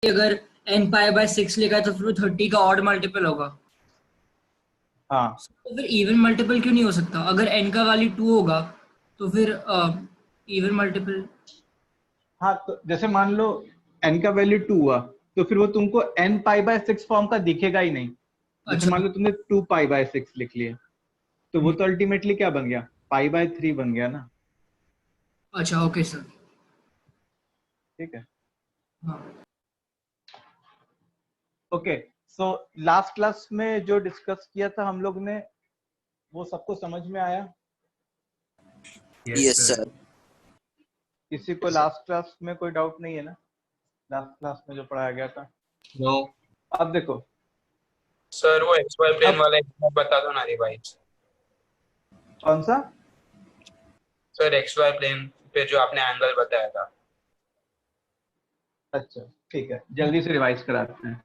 अगर n pi by 6 लिखा है तो फिर वो 30 का ऑड मल्टीपल होगा। हाँ तो फिर इवन मल्टीपल क्यों नहीं हो सकता? अगर n का वैल्यू 2 होगा तो फिर इवन मल्टीपल। हाँ, तो जैसे मान लो n का वैल्यू 2 हुआ, तो फिर वो तुमको n पाई बाय 6 फॉर्म का दिखेगा ही नहीं। जैसे अच्छा। मान लो तुमने 2 पाई बाय 6 लिख लिया, तो वो तो अल्टीमेटली क्या बन गया, पाई बाय 3 बन गया ना। अच्छा ओके सर। ठीक है, हाँ ओके। सो लास्ट क्लास में जो डिस्कस किया था हम लोग ने, वो सबको समझ में आया? Yes sir. किसी को लास्ट क्लास में कोई डाउट नहीं है ना, लास्ट क्लास में जो पढ़ाया गया था? नो अब देखो, सर वो एक्स वाई प्लेन अब वाला एक बता दो ना रिवाइज। कौन सा? सर एक्स वाई प्लेन पे जो आपने एंगल बताया था। अच्छा ठीक है, जल्दी से रिवाइज कराते हैं।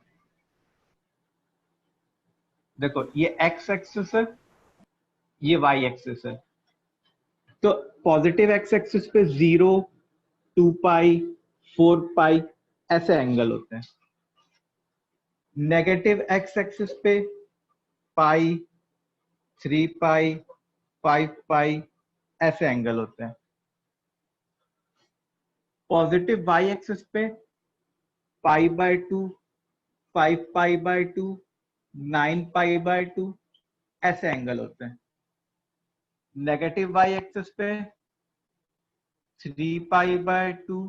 देखो ये x एक्सिस है, ये y एक्सिस है। तो पॉजिटिव x एक्सिस पे 0, 2 पाई, 4 पाई ऐसे एंगल होते हैं। नेगेटिव x एक्सिस पे पाई, 3 पाई, 5 पाई ऐसे एंगल होते हैं। पॉजिटिव y एक्सिस पे पाई by 2, 5 pi by 2, 9 pi by 2 ऐसे एंगल होते हैं। नेगेटिव y एक्सिस पे 3 पाई by 2,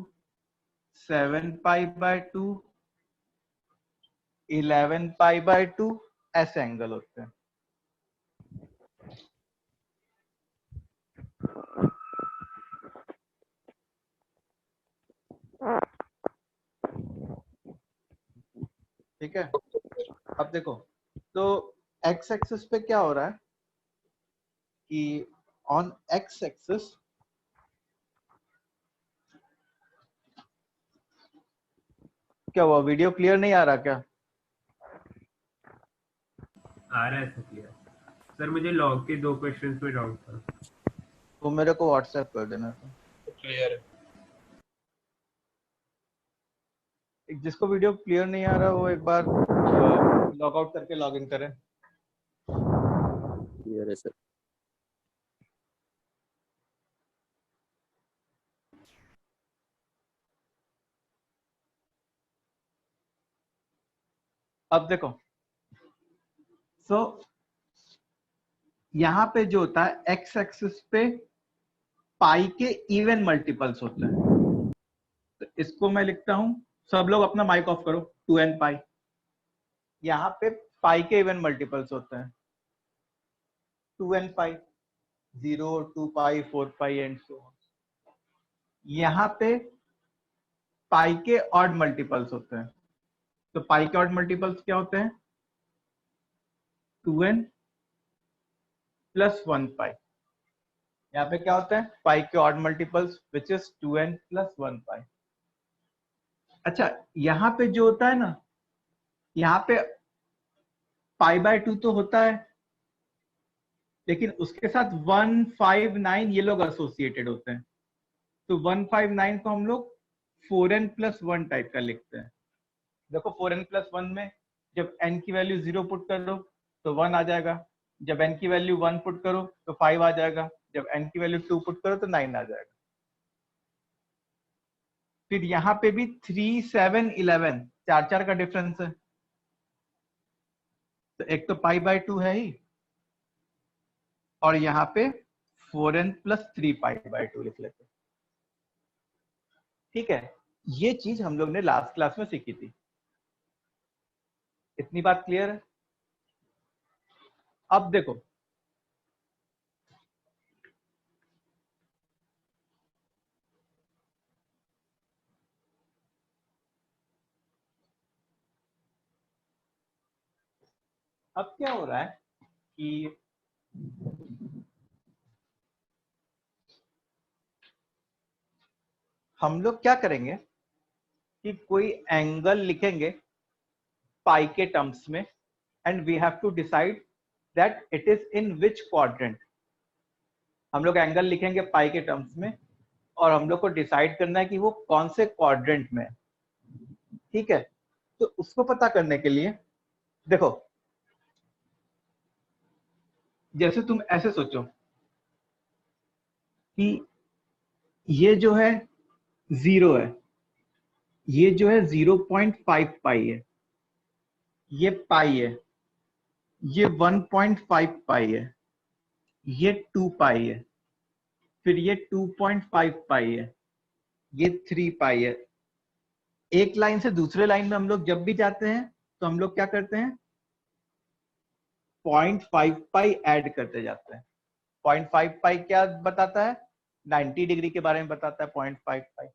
7 pi by 2, 11 pi by 2 ऐसे एंगल होते हैं। ठीक है, अब देखो, तो x एक्सिस पे क्या हो रहा है कि ऑन x एक्सिस क्या हुआ, वीडियो क्लियर नहीं आ रहा क्या? आ रहा है सर क्लियर। सर मुझे लॉग के 2 क्वेश्चंस में डाउट था। तो मेरे को व्हाट्सएप कर देना था। क्लियर है। जिसको वीडियो क्लियर नहीं आ रहा वो एक बार लॉग आउट करके लॉग इन करें। क्लियर है सर। अब देखो, सो यहां पे जो होता है x एक्सिस पे पाई के इवन मल्टीपल्स होते हैं। तो इसको मैं लिखता हूं, सब लोग अपना माइक ऑफ करो, 2n पाई। यहाँ पे पाई के इवन मल्टीपल्स होते हैं 2n pi, 0, 2 pi, 4 pi and so on. यहाँ पे पाई के ऑड मल्टीपल्स होते हैं। तो पाई के ऑड मल्टीपल्स क्या होते हैं? 2n प्लस 1 पाई। यहाँ पे क्या होता है? पाई के odd multiples which is 2n plus 1 पाई। अच्छा, यहाँ पे जो होता है ना, यहाँ पे पाई बाय 2 तो होता है, लेकिन उसके साथ 159 ये लोग एसोसिएटेड होते हैं। तो 159 को हम लोग 4n प्लस 1 टाइप का लिखते हैं। देखो 4n प्लस 1 में जब n की वैल्यू 0 पुट करो तो 1 आ जाएगा, जब n की वैल्यू 1 पुट करो तो 5 आ जाएगा, जब n की वैल्यू 2 पुट करो तो 9 आ जाएगा। फिर यहाँ पे भी 3, 7, 11 चार चार का डिफरेंस है। तो एक तो पाई बाय 2 है ही, और यहाँ पे 4n प्लस 3 पाई बाय 2 लिख लेते। ठीक है, ये चीज हम लोग ने लास्ट क्लास में सीखी थी। इतनी बात क्लियर है? अब देखो, अब क्या हो रहा है कि हम लोग क्या करेंगे कि कोई एंगल लिखेंगे पाई के टर्म्स में, and we have to decide that it is in which quadrant. हम लोग एंगल लिखेंगे पाई के टर्म्स में, और हम लोग को डिसाइड करना है कि वो कौन से क्वाड्रेंट में है। ठीक है, तो उसको पता करने के लिए देखो, जैसे तुम ऐसे सोचो कि ये जो है 0 है, ये जो है 0.5 पाई है, ये पाई है, ये 1.5 पाई है, ये 2 पाई है, फिर ये 2.5 पाई है, ये 3 पाई है। एक लाइन से दूसरे लाइन में हम लोग जब भी जाते हैं तो हम लोग क्या करते हैं, 0.5 पाई ऐड करते जाते हैं। 0.5 पाई क्या बताता है, 90 डिग्री के बारे में बताता है 0.5 पाई।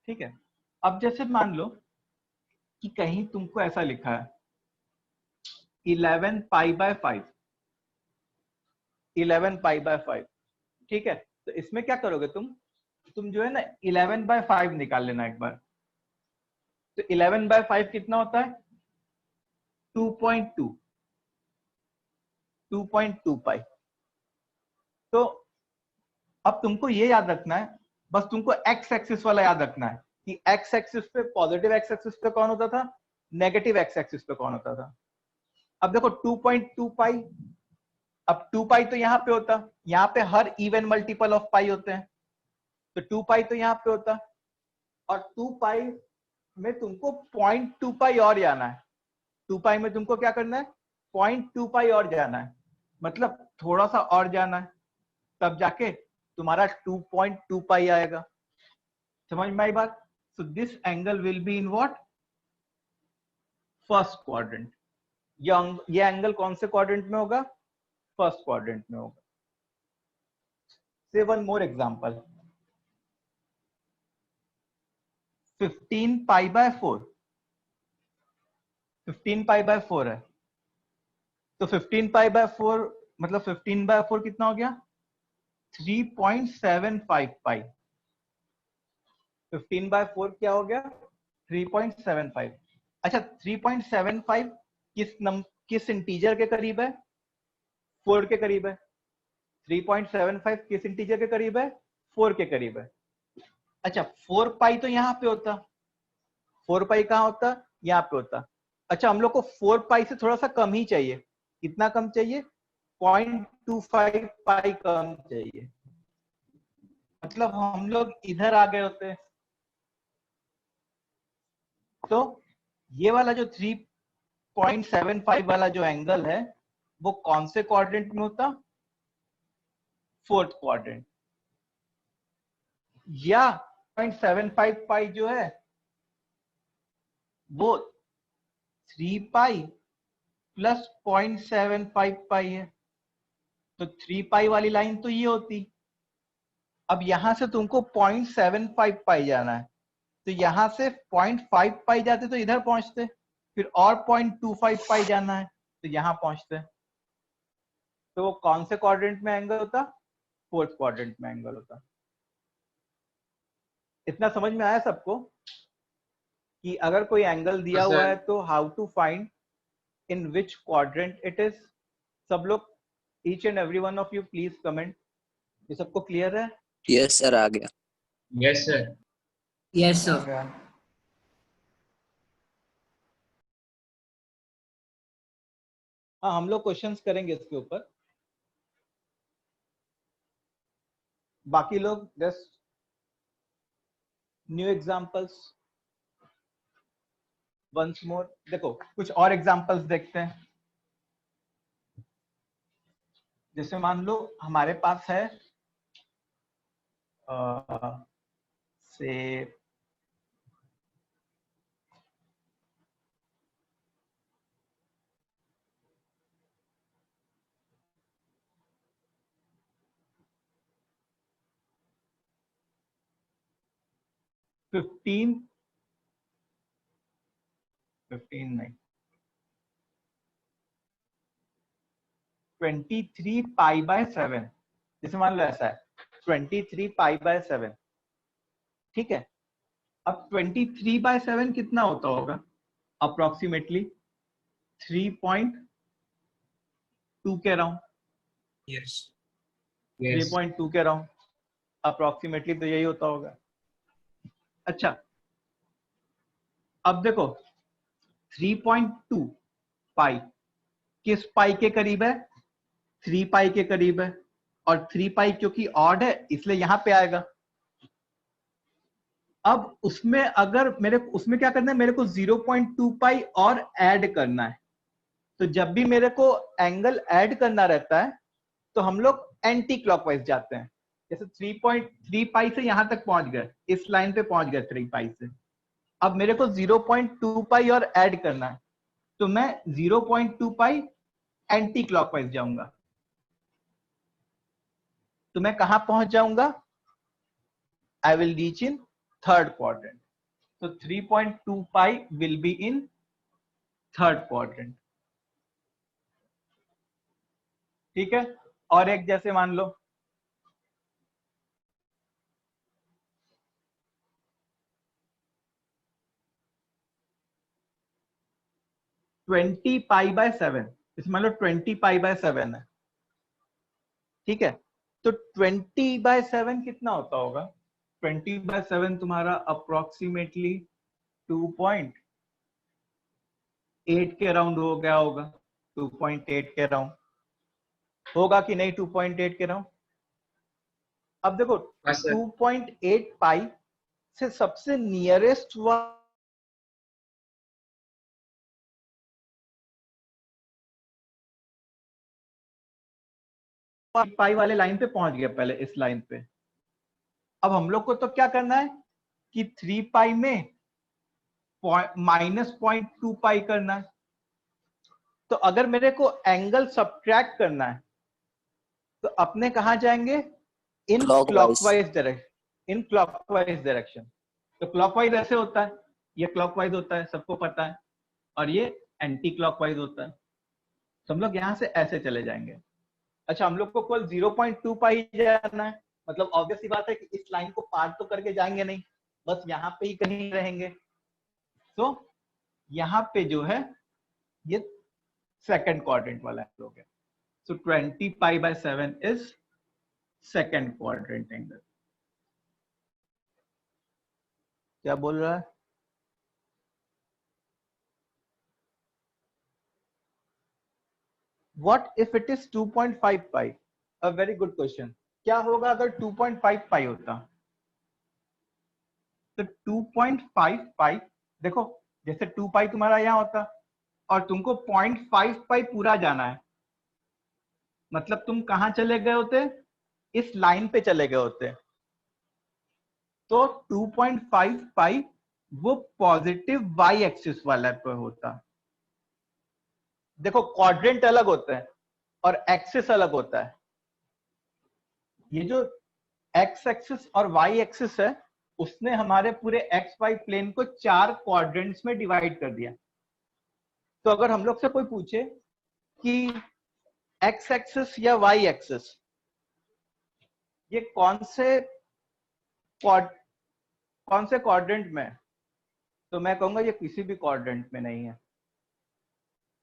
ठीक है, अब जैसे मान लो कि कहीं तुमको ऐसा लिखा है 11 पाई बाय 5, 11 पाई बाय 5। ठीक है, तो इसमें क्या करोगे तुम जो है ना 11 बाय 5 निकाल लेना एक बार। तो 11 बाय 5 कितना होता है, 2.2, 2.2 पाई। तो अब तुमको ये याद रखना है, बस तुमको एक्स एक्सिस वाला याद रखना है कि एक्स एक्सिस पे, पॉजिटिव एक्स एक्सिस पे कौन होता था, नेगेटिव एक्स एक्सिस पे कौन होता था। अब देखो 2.2 पाई, अब 2 पाई तो यहाँ पे होता, यहाँ पे हर इवन मल्टीपल ऑफ पाई होते हैं, तो 2 पाई तो यहाँ पे होता, और 2 पाई में तुमको 0.2 पाई और जाना है। 2 पाई में तुमको क्या करना है, 0.2 पाई और जाना है, मतलब थोड़ा सा और जाना है, तब जाके तुम्हारा 2.2 पाई आएगा। समझ में आई बात। So this angle will be in what, first quadrant. ये एंगल कौन से क्वाड्रेंट में होगा, फर्स्ट क्वाड्रेंट में होगा। से one more example, 15 pi bye 4, 15 pi bye 4 है, तो 15 पाई बाय 4 मतलब 15 बाय 4 कितना हो गया, 3.75 पाई। 15 बाय 4 क्या हो गया, 3.75। अच्छा 3.75 किस इंटीजर के करीब है, 4 के करीब है। 3.75 किस इंटीजर के करीब है, 4 के करीब है। अच्छा 4 पाई तो यहाँ पे होता, 4 पाई कहाँ होता, यहाँ पे होता। अच्छा हम लोग को 4 पाई से थोड़ा सा कम ही चाहिए, कितना कम चाहिए, 0.25 पाई कम चाहिए, मतलब हम लोग इधर आ गए होते। तो ये वाला जो 3.75 वाला जो एंगल है वो कौन से क्वाड्रेंट में होता, फोर्थ क्वाड्रेंट। या 0.75 पाई जो है वो 3 पाई प्लस 0.75 पाई है, तो 3 पाई वाली लाइन तो ये होती। अब यहां से तुमको 0.75 पाई जाना है, तो यहां से 0.5 पाई जाते तो इधर पहुंचते, फिर और 0.25 पाई जाना है तो यहां पहुंचते। तो वो कौन से क्वाड्रेंट में एंगल होता, फोर्थ क्वाड्रेंट में एंगल होता। इतना समझ में आया सबको कि अगर कोई एंगल दिया हुआ है तो how to find in which quadrant it is. सब लोग, each and every one of you please comment, ये सबको क्लियर है। यस सर, आ गया। Yes sir. Yes sir. हाँ हम लोग क्वेश्चंस करेंगे इसके ऊपर, बाकी लोग just new examples once more. देखो कुछ और एग्जांपल्स देखते हैं। जैसे मान लो हमारे पास है से फिफ्टीन नहीं 23 पाई बाय 7। जैसे मान लो ऐसा है 23 पाई बाय 7, ठीक है। अब 23 बाय 7 कितना होता होगा, अप्रोक्सीमेटली 3.2 के राउंड, यस 3.2 के राउंड अप्रोक्सीमेटली, तो यही होता होगा। अच्छा अब देखो 3.2 पाई किस पाई के करीब है? 3 पाई के करीब है, और 3 पाई क्योंकि ऑड है इसलिए यहां पे आएगा। अब उसमें अगर उसमें क्या करना है, मेरे को 0.2 पाई और ऐड करना है। तो जब भी मेरे को एंगल ऐड करना रहता है तो हम लोग एंटी क्लॉकवाइज जाते हैं। जैसे 3.3 पाई से यहां तक पहुंच गए, इस लाइन पे पहुंच गए 3 पाई से। अब मेरे को 0.2 पाई और ऐड करना है, तो मैं 0.2 पाई एंटी क्लॉकवाइज जाऊंगा। तो मैं कहां पहुंच जाऊंगा? I will reach in third quadrant. तो 3.2 pi will be in third quadrant. ठीक है। और एक जैसे मान लो 20 पाई बाय 7, इसमें मान लो 20 पाई बाय 7 है। ठीक है, तो 20 बाय 7 कितना होता होगा? 20 बाय 7 तुम्हारा अप्रोक्सीमेटली 2.8 के अराउंड हो गया होगा। 2.8 के अराउंड होगा कि नहीं? 2.8 के अराउंड। अब देखो हाँ सर। 2.8 पाई से सबसे नियरेस्ट पाई वाले लाइन पे पहुंच गया पहले, इस लाइन पे। अब हम लोग को तो क्या करना है कि 3 पाई में -0.2 पाई करना है। तो अगर मेरे को एंगल सब्ट्रैक्ट करना है तो अपने कहां जाएंगे? In clockwise direction. तो क्लॉकवाइज ऐसे होता है, ये क्लॉकवाइज होता है, सबको पता है, और ये एंटी क्लॉकवाइज होता है। तो हम लोग यहां से ऐसे चले जाएंगे। अच्छा, हम लोग को केवल 0.2 पाई जाना है, मतलब ऑब्वियस सी बात है कि इस लाइन को पार तो करके जाएंगे नहीं, बस यहाँ पे ही कहीं रहेंगे। तो यहाँ पे जो है ये सेकंड क्वाड्रेंट वाला हो गया। सो 20 पाई by 7 is second quadrant angle. क्या बोल रहा है? What if it is 2.5 pi? A very good question. क्या होगा अगर 2.5 पाई होता? तो 2.5 पाई, देखो जैसे 2 पाई तुम्हारा यहां होता और तुमको 0.5 पाई पूरा जाना है, मतलब तुम कहां चले गए होते? इस लाइन पे चले गए होते। तो 2.5 पाई वो पॉजिटिव वाई एक्सिस वाला पे होता। देखो क्वाड्रेंट अलग होता है और एक्सिस अलग होता है। ये जो एक्स एक्सिस और वाई एक्सिस है उसने हमारे पूरे एक्स वाई प्लेन को 4 क्वाड्रेंट्स में डिवाइड कर दिया। तो अगर हम लोग से कोई पूछे कि एक्स एक्सिस या वाई एक्सिस ये कौन से क्वाड्रेंट में है, तो मैं कहूंगा ये किसी भी क्वाड्रेंट में नहीं है।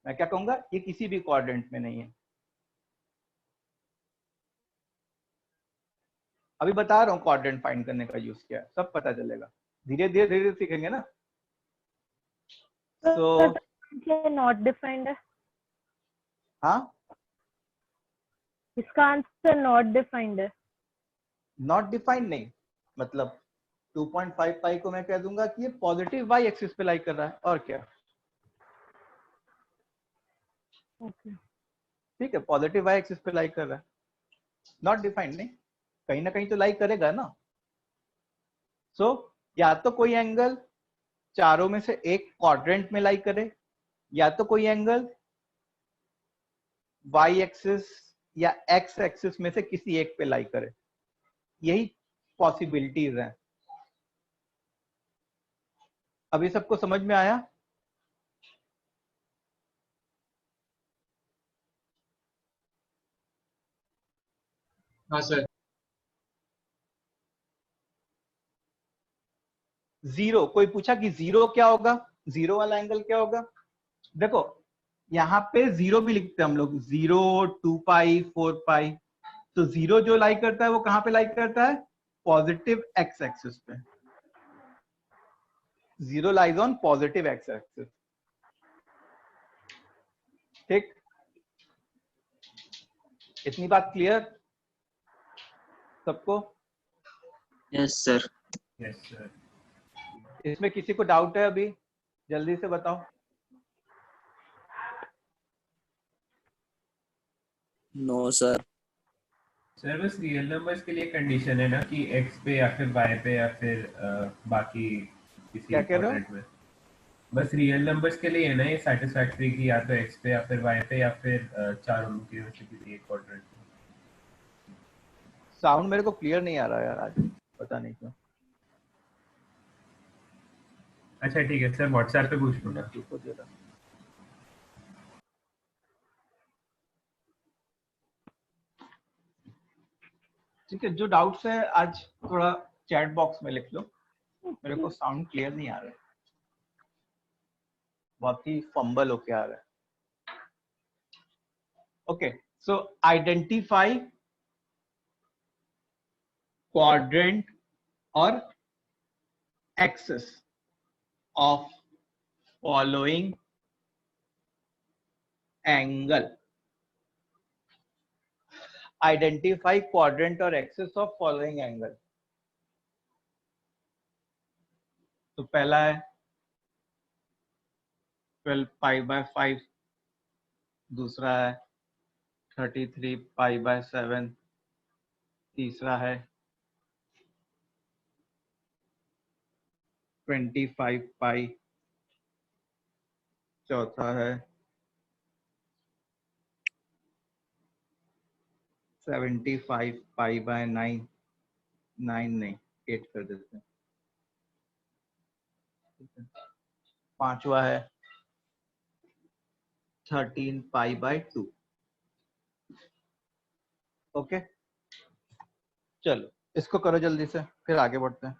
मैं क्या कहूंगा? ये किसी भी क्वाड्रेंट में नहीं है। अभी बता रहा हूं क्वाड्रेंट फाइंड करने का यूज क्या है, सब पता चलेगा। धीरे धीरे सीखेंगे ना। तो नॉट डिफाइंड है। हाँ, इसका आंसर नॉट डिफाइंड है। नॉट डिफाइंड नहीं, मतलब 2.5 पाई को मैं कह दूंगा कि ये पॉजिटिव वाई एक्सिस पे लाई कर रहा है, और क्या। ओके, ठीक है, पॉजिटिव वाई एक्सिस पे लाई कर रहा है, नॉट डिफाइंड नहीं, कहीं ना कहीं तो लाई करेगा ना। सो या तो कोई एंगल चारों में से एक क्वाड्रेंट में लाई करे, या तो कोई एंगल वाई एक्सिस या एक्स एक्सिस में से किसी एक पे लाई करे। यही पॉसिबिलिटीज हैं। अभी सबको समझ में आया? हाँ सर। जीरो, कोई पूछा कि जीरो क्या होगा, जीरो वाला एंगल क्या होगा? देखो यहाँ पे जीरो भी लिखते हैं हम लोग, 0, 2 पाई, 4 पाई। तो जीरो जो लाई करता है वो कहां पे लाई करता है? पॉजिटिव एक्स एक्सिस पे। 0 lies on positive x axis. ठीक, इतनी बात क्लियर सबको? Yes sir. Yes sir. इसमें किसी को डाउट है अभी? जल्दी से बताओ। No sir. सर बस रियल नंबर्स के लिए कंडीशन है ना कि x पे या फिर y पे या फिर बाकी किसी क्या कह रहे हो? क्वाड्रेंट में। बस रियल नंबर्स के लिए है ना ये सैटिस्फैक्टरी कि या तो x पे या फिर y पे या फिर चारों के में से किसी एक क्वाड्रेंट में। साउंड मेरे को क्लियर नहीं आ रहा यार आज, पता नहीं क्यों। अच्छा ठीक है सर, व्हाट्सएप पे पूछ लूंगा। रुको जरा। ठीक है, जो डाउट्स है आज थोड़ा चैट बॉक्स में लिख लो, मेरे को साउंड क्लियर नहीं आ रहा है, बहुत ही फंबल होके आ रहा है। ओके, सो आइडेंटिफाई क्वाड्रेंट और axis of following angle. Identify quadrant और एक्सिस ऑफ फॉलोइंग एंगल। तो पहला है 12 पाई बाय 5, दूसरा है 33 पाई बाय 7, तीसरा है 25 पाई, चौथा है 75 पाई बाय 9, 9 नहीं 8 कर देते हैं। पांचवा है 13 पाई बाय 2। ओके, चलो इसको करो जल्दी से, फिर आगे बढ़ते हैं।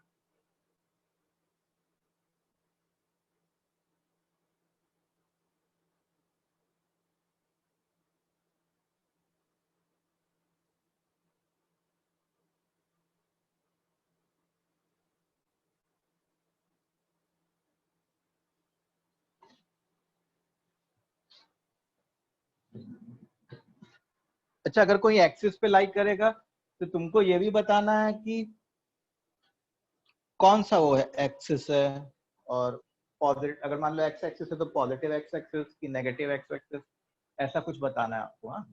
अच्छा, अगर कोई एक्सिस पे लाइक करेगा तो तुमको ये भी बताना है कि कौन सा वो है एक्सिस है, और पॉजिटिव, अगर मान लो एक्स एक्सिस है तो पॉजिटिव एक्स एक्सिस की नेगेटिव एक्स एक्सिस, ऐसा कुछ बताना है आपको। हाँ,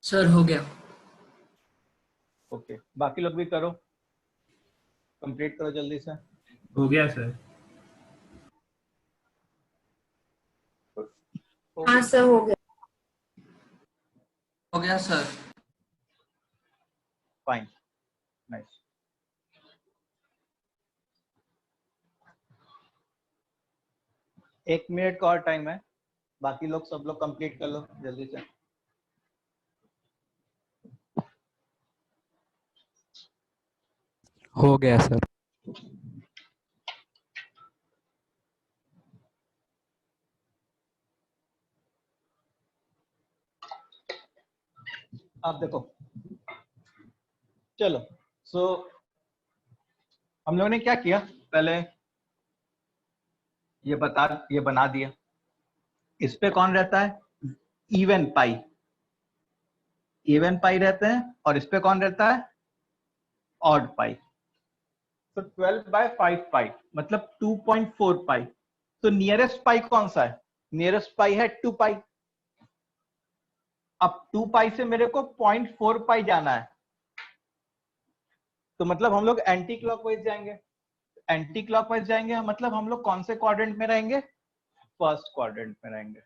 सर हो गया। ओके, बाकी लोग भी करो, कंप्लीट करो जल्दी से। हो गया सर। हाँ सर हो गया। हो गया सर। Fine, nice. एक मिनट का और टाइम है, बाकी लोग सब लोग कंप्लीट कर लो जल्दी से। हो गया सर। आप देखो, चलो सो हम लोगों ने क्या किया, पहले ये बना दिया। इस पे कौन रहता है? इवन पाई, इवन पाई रहते हैं, और इस पे कौन रहता है? Odd pi. तो 12 बाय 5 पाई मतलब 2.4 पाई। तो नियरेस्ट पाई कौन सा है? नियरेस्ट पाई है 2 पाई। अब 2 पाई से मेरे को 0.4 पाई जाना है, तो मतलब हम लोग एंटी क्लॉकवाइज जाएंगे। एंटी क्लॉकवाइज जाएंगे मतलब हम लोग कौन से क्वाड्रेंट में रहेंगे? फर्स्ट क्वाड्रेंट में रहेंगे।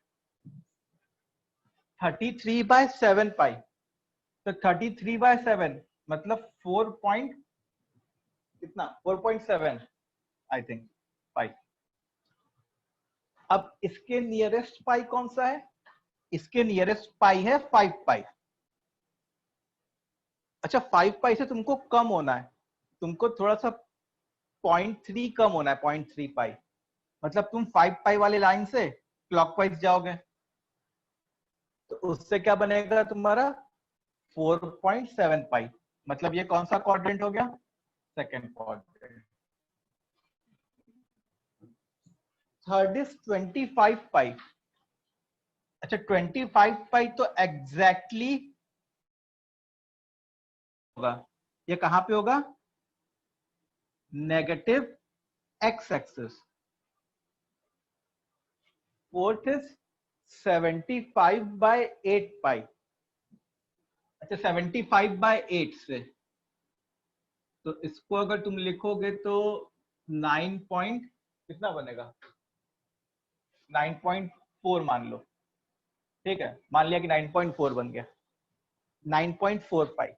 33 बाय 7 पाई, तो 33 बाय 7 मतलब 4.7 आई थिंक पाई। अब इसके नियरेस्ट पाई कौन सा है? इसके नियरेस्ट पाई है 5 पाई। अच्छा 5 पाई से तुमको कम होना है, तुमको थोड़ा सा 0.3 कम होना है, 0.3 पाई। मतलब तुम 5 पाई वाली लाइन से क्लॉकवाइज जाओगे तो उससे क्या बनेगा तुम्हारा 4.7 पाई। मतलब ये कौन सा क्वाड्रेंट हो गया? Second quadrant. थर्ड इज 25 पाई। अच्छा 25 पाई तो एग्जैक्टली होगा, ये कहां पे होगा? Negative X axis. Fourth is 75 by 8 pi. अच्छा 75 बाय 8 से, तो इसको अगर तुम लिखोगे तो 9 पॉइंट कितना बनेगा? 9.4 मान लो, ठीक है, मान लिया कि 9.4 बन गया, 9.4 पाई।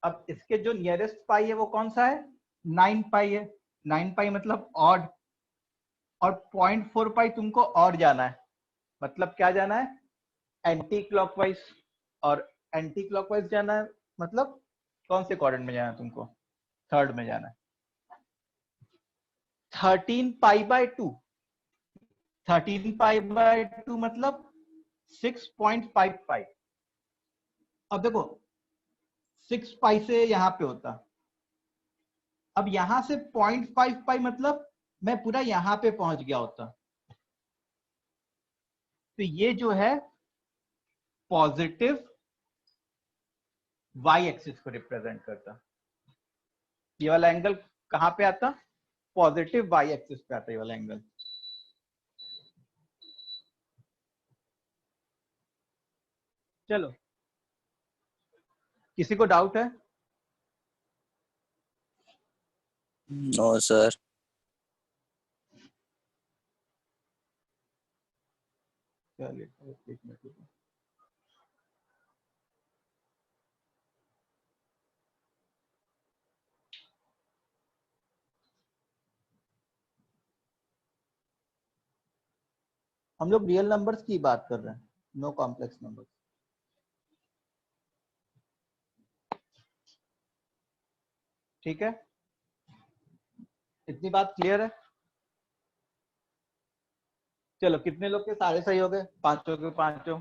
अब इसके जो नियरेस्ट पाई है वो कौन सा है? 9 पाई है। 9 पाई मतलब ऑड, और 0.4 पाई तुमको और जाना है। मतलब क्या जाना है? Anti clockwise. और एंटी क्लॉकवाइज जाना है मतलब कौन से क्वाड्रेंट में जाना है तुमको? थर्ड में जाना है। 13 पाई बाय 2, 13 पाई बाय 2 मतलब 6.5 पाई। अब देखो 6 पाई से यहां पे होता, अब यहां से 0.5 पाई मतलब मैं पूरा यहां पे पहुंच गया होता। तो ये जो है पॉजिटिव वाई एक्सिस को रिप्रेजेंट करता। ये वाला एंगल कहां पे आता? पॉजिटिव वाई एक्सिस पे आता ये वाला एंगल। चलो, किसी को डाउट है? No sir. चलिए एक मिनट। हम लोग रियल नंबर्स की बात कर रहे हैं, नो कॉम्प्लेक्स नंबर्स। ठीक है, इतनी बात क्लियर है? चलो, कितने लोग के सारे सही हो गए? पांचों के पांचों,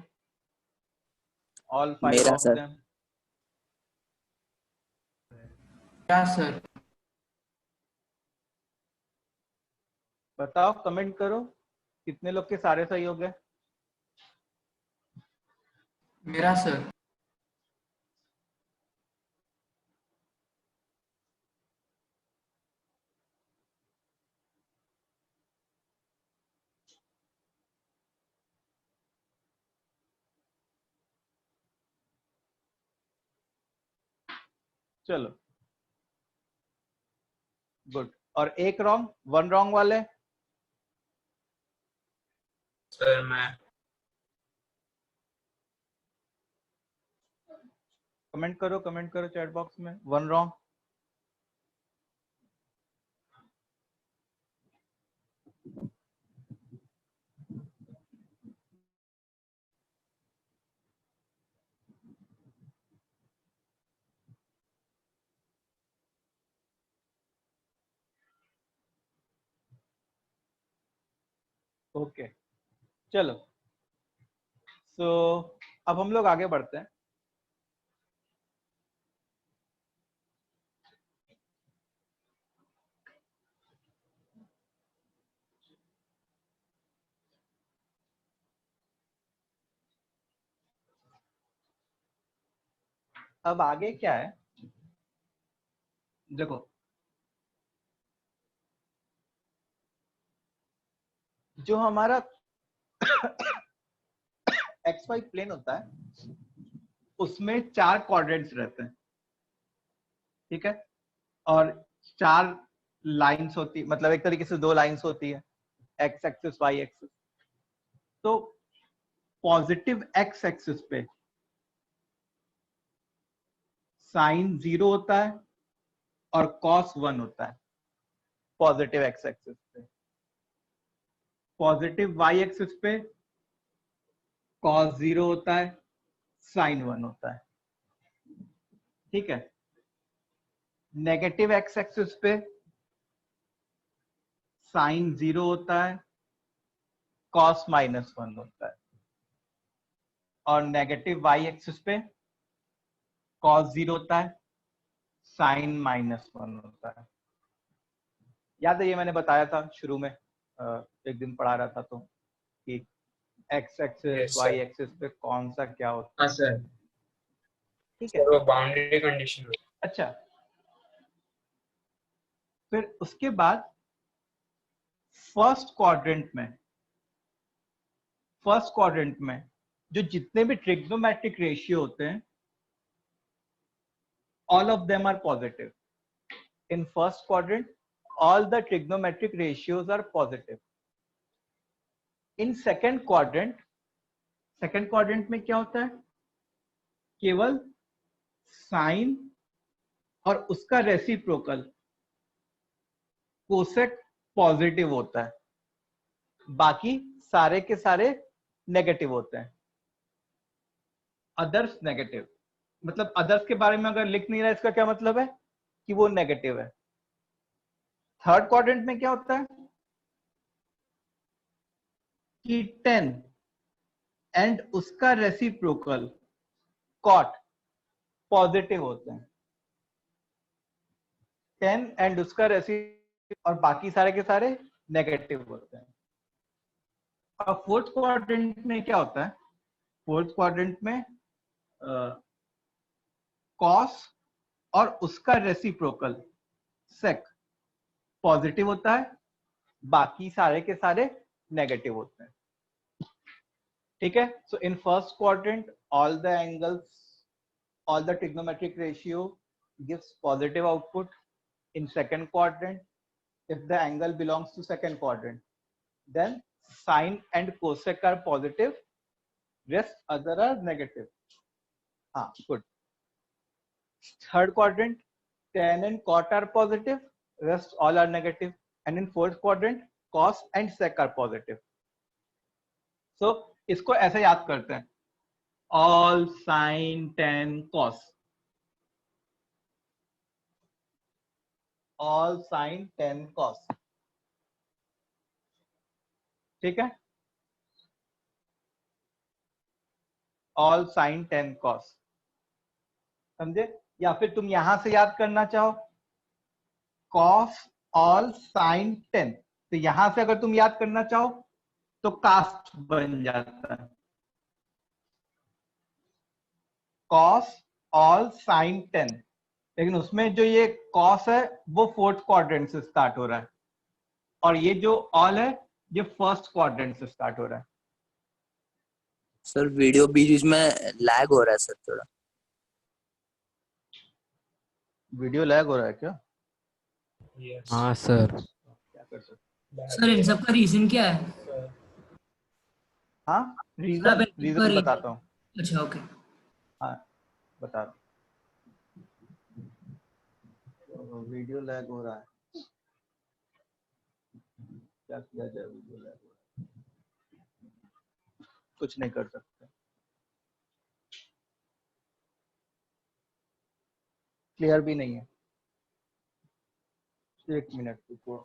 ऑल 5 मेरा ऑफ सर। देम। क्या सर? बताओ, कमेंट करो, कितने लोग के सारे सही हो गए? मेरा सर। चलो गुड। और एक रॉन्ग, 1 रॉन्ग वाले? सर मैं कमेंट करो चैट बॉक्स में, 1 रॉन्ग। ओके चलो, सो अब हम लोग आगे बढ़ते हैं। अब आगे क्या है, देखो जो हमारा एक्स वाई प्लेन होता है उसमें 4 क्वाड्रेंट्स रहते हैं, ठीक है, और 4 लाइंस होती, मतलब एक तरीके से 2 लाइंस होती है, एक्स एक्सिस वाई एक्सिस। तो पॉजिटिव एक्स एक्सिस पे साइन 0 होता है और कॉस 1 होता है पॉजिटिव एक्स एक्सिस पे। पॉजिटिव वाई एक्सिस पे कॉस 0 होता है, साइन 1 होता है, ठीक है। नेगेटिव एक्स एक्सिस पे साइन 0 होता है, कॉस -1 होता है, और नेगेटिव वाई एक्सिस पे कॉस 0 होता है, साइन -1 होता है। याद है ये मैंने बताया था शुरू में, एक दिन पढ़ा रहा था तो, कि X axis Yes, Y sir. Axis पे कौन सा क्या होता हाँ है, सर, ठीक है। वो बाउंड्री कंडीशन। अच्छा, फिर उसके बाद फर्स्ट क्वाड्रेंट में जो जितने भी ट्रिग्नोमेट्रिक रेशियो होते हैं, all of them are positive. In first quadrant, all the trigonometric ratios are positive. In second quadrant में क्या होता है, केवल साइन और उसका रेसिप्रोकल कोसेक पॉजिटिव होता है, बाकी सारे के सारे नेगेटिव होते हैं। अदर्स नेगेटिव, मतलब अदर्स के बारे में अगर लिख नहीं रहा, इसका क्या मतलब है कि वो नेगेटिव है। थर्ड क्वाड्रेंट में क्या होता है कि 10 एंड उसका रेसिप्रोकल कॉट पॉजिटिव होते हैं, 10 एंड उसका रेसिप्रोकल और बाकी सारे के सारे नेगेटिव होते हैं। और फोर्थ क्वाड्रेंट में क्या होता है, फोर्थ क्वाड्रेंट में कॉस और उसका रेसिप्रोकल सेक पॉजिटिव होता है, बाकी सारे के सारे नेगेटिव होते हैं, ठीक है। So in first quadrant all the angles, all the trigonometric ratio gives positive output. In second quadrant, if the angle belongs to second quadrant, then sine and cosec are positive, rest other are negative. Good. Third quadrant, tan and cot are positive, rest all are negative. And in fourth quadrant, cos and sec are positive. So इसको ऐसे याद करते हैं, all sine tan cos, all sine tan cos, ठीक है, all sine tan cos, समझे। या फिर तुम यहां से याद करना चाहो cos all sine tan, तो यहां से अगर तुम याद करना चाहो तो कास्ट बन जाता है, cos all sine tan, लेकिन उसमें जो ये cos है वो फोर्थ क्वाड्रेंट से स्टार्ट हो रहा है, और ये जो all है ये फर्स्ट क्वाड्रेंट से स्टार्ट हो रहा है। सर वीडियो बीच में लैग हो रहा है सर थोड़ा। वीडियो लैग हो रहा है क्या? Yes. हाँ सर। क्या कर सकते, सर इन सब का रीजन क्या है? हाँ सर आप इन सब का रीजन रीजन, बताता हूँ, अच्छा ओके। हाँ बता दो। वीडियो लैग हो रहा है, क्या किया जाए, वीडियो लैग हो रहा है, कुछ नहीं कर सकते। क्लियर भी नहीं है, एक मिनट रुको।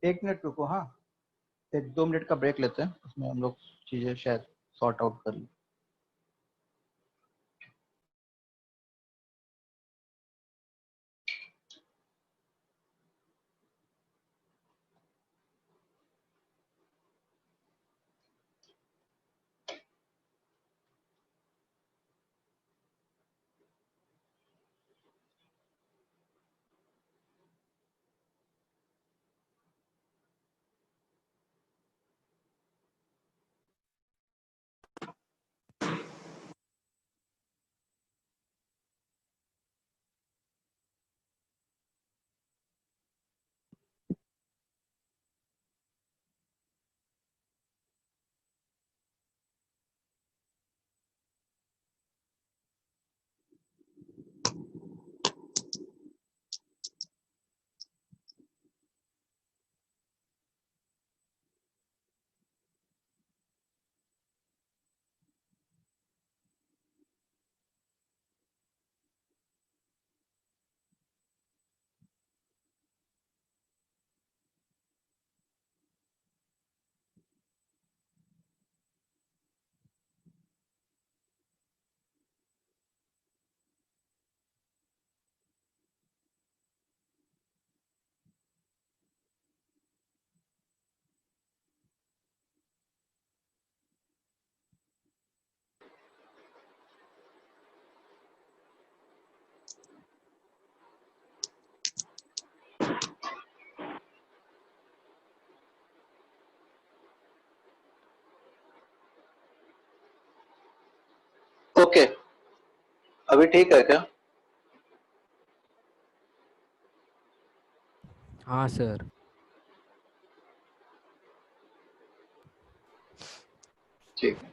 एक मिनट रुको, हाँ 1-2 मिनट का ब्रेक लेते हैं, उसमें हम लोग चीजें शायद सॉर्ट आउट कर लें। ओके, अभी ठीक है क्या? हाँ सर। ठीक है।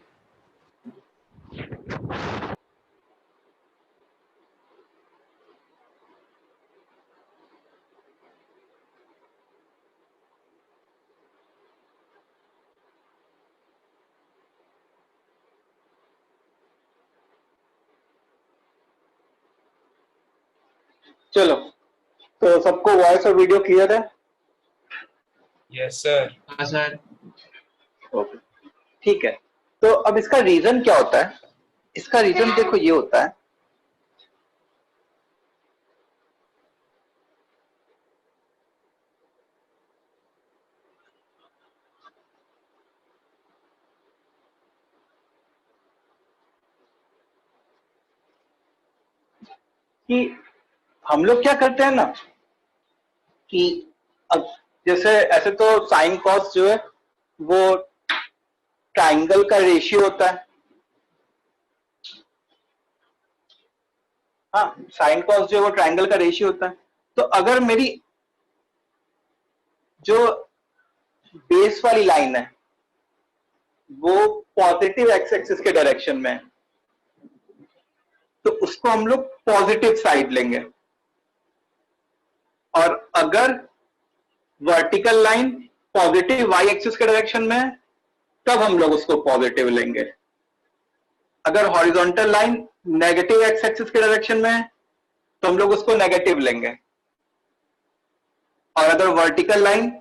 चलो, तो सबको वॉइस और वीडियो क्लियर है? Yes sir. हाँ सर। ओके, ठीक है। तो अब इसका रीजन क्या होता है? इसका रीजन देखो ये होता है कि हम लोग क्या करते हैं ना कि अब जैसे ऐसे तो साइन कॉस जो है वो ट्राइंगल का रेशियो होता है। हाँ, साइन कॉस जो है वो ट्राइंगल का रेशियो होता है। तो अगर मेरी जो बेस वाली लाइन है वो पॉजिटिव एक्स एक्सिस के डायरेक्शन में है, तो उसको हम लोग पॉजिटिव साइड लेंगे। और अगर vertical line positive Y axis के डायरेक्शन में है तब हम लोग उसको पॉजिटिव लेंगे। अगर horizontal line negative X axis के डायरेक्शन में है तो हम लोग उसको नेगेटिव लेंगे। और अगर vertical line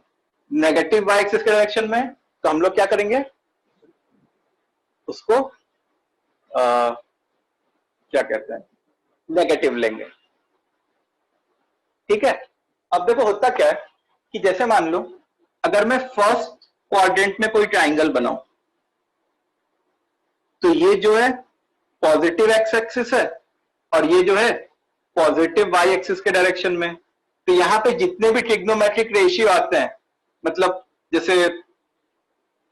negative Y axis के डायरेक्शन में है तो हम लोग क्या करेंगे, उसको क्या कहते हैं, नेगेटिव लेंगे। ठीक है। अब देखो होता क्या है कि जैसे मान लो अगर मैं फर्स्ट क्वाड्रेंट में कोई ट्राइंगल बनाऊं तो ये जो है पॉजिटिव एक्स एक्सिस है और ये जो है पॉजिटिव वाई एक्सिस के डायरेक्शन में। तो यहां पे जितने भी ट्रिग्नोमेट्रिक रेशियो आते हैं, मतलब जैसे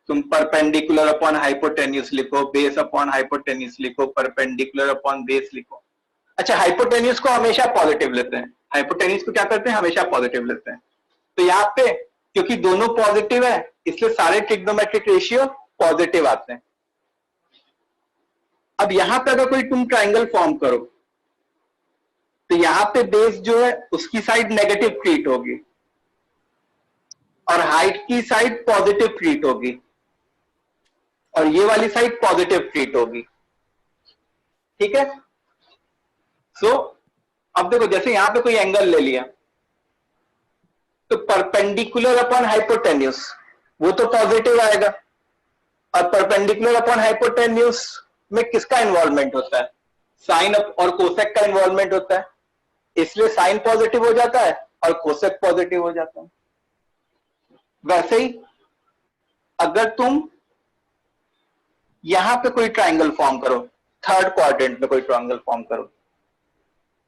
तुम परपेंडिकुलर अपॉन हाइपोटेन्यूस लिखो, बेस अपॉन हाइपोटेन्यूस लिखो, परपेंडिकुलर अपॉन बेस लिखो। अच्छा, हाइपोटेन्यूस को हमेशा पॉजिटिव लेते हैं। हाइपोटेन्यूस को क्या करते हैं, हमेशा पॉजिटिव लेते हैं। तो यहाँ पे क्योंकि दोनों पॉजिटिव है इसलिए सारे ट्रिग्नोमेट्रिक रेशियो पॉजिटिव आते हैं। अब यहां पे अगर कोई तुम ट्राइंगल फॉर्म करो तो यहां पे बेस जो है उसकी साइड नेगेटिव ट्रीट होगी और हाइट की साइड पॉजिटिव ट्रीट होगी और ये वाली साइड पॉजिटिव ट्रीट होगी। ठीक है। सो अब देखो जैसे यहां पे कोई एंगल ले लिया तो परपेंडिकुलर अपॉन हाइपोटेन्यूस वो तो पॉजिटिव आएगा, और परपेंडिकुलर अपॉन हाइपोटेन्यूस में किसका इन्वॉल्वमेंट होता है? साइन और कोसेक का इन्वॉल्वमेंट होता है, इसलिए साइन पॉजिटिव हो जाता है और कोसेक पॉजिटिव हो जाता है। वैसे ही अगर तुम यहां पे कोई ट्रायंगल फॉर्म करो, थर्ड क्वाड्रेंट में कोई ट्रायंगल फॉर्म करो,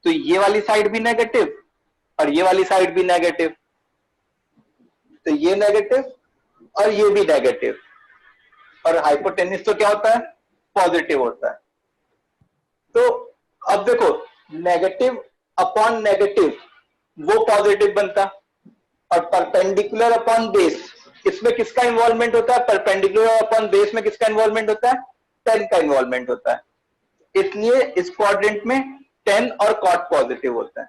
तो ये वाली साइड भी नेगेटिव और ये वाली साइड भी नेगेटिव, तो ये नेगेटिव और ये भी नेगेटिव, और हाइपोटेन्यूस तो क्या होता है? पॉजिटिव होता है। तो अब देखो, नेगेटिव अपॉन नेगेटिव वो पॉजिटिव बनता, और परपेंडिकुलर अपॉन बेस इसमें किसका इन्वॉल्वमेंट होता है? परपेंडिकुलर अपॉन बेस में किसका इन्वॉल्वमेंट होता है? 10 का इन्वॉल्वमेंट होता है, इसलिए इस क्वाड्रेंट में 10 और कॉट पॉजिटिव होता है।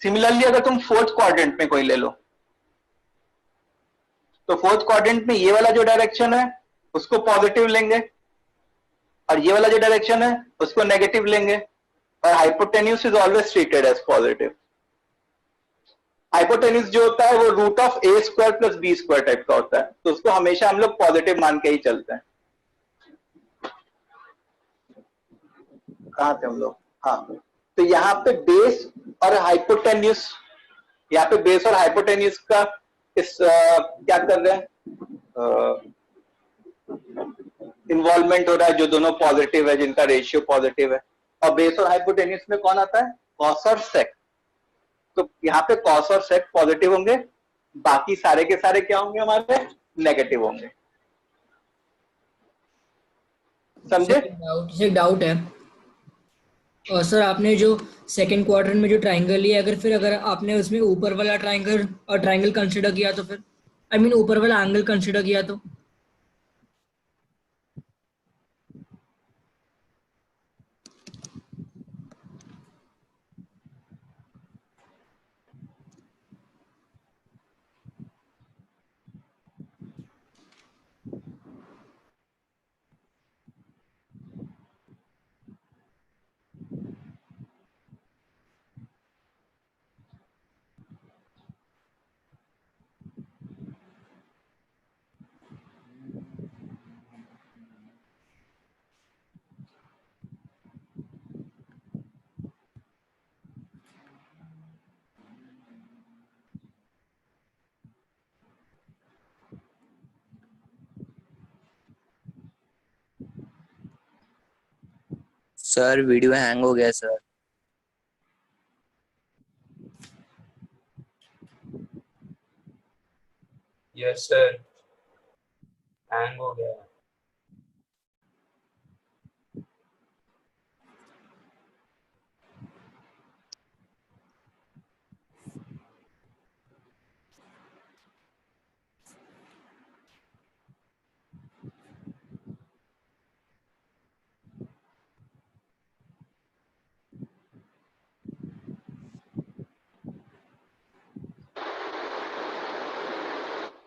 सिमिलरली अगर तुम फोर्थ क्वाड्रेंट में कोई ले लो, तो फोर्थ क्वाड्रेंट में ये वाला जो डायरेक्शन है उसको पॉजिटिव लेंगे, और ये वाला जो डायरेक्शन है उसको नेगेटिव लेंगे, और hypotenuse is always treated as positive. Hypotenuse जो होता है वो root of A square plus B square type का होता है, तो उसको हमेशा हम लोग पॉजिटिव मान के ही चलते हैं। कहां थे हम लोग? हाँ, तो यहाँ पे बेस और हाइपोटेन्यूस, यहाँ पे बेस और हाइपोटेन्यूस का इस क्या कर रहे हैं? इन्वॉल्वमेंट हो रहा है, जो दोनों पॉजिटिव है, जिनका रेशियो पॉजिटिव है। और बेस और हाइपोटेन्यूस में कौन आता है? कॉस और सेक। तो यहाँ पे कॉस और सेक पॉजिटिव होंगे, बाकी सारे के सारे क्या होंगे? हमारे नेगेटिव होंगे। समझे? एक डाउट है। और सर आपने जो सेकंड क्वाड्रेंट में जो ट्रायंगल लिया, अगर आपने उसमें ऊपर वाला ट्रायंगल कंसीडर किया तो फिर ऊपर वाला एंगल कंसीडर किया तो? सर वीडियो हैंग हो गया सर। यस सर, हैंग हो गया।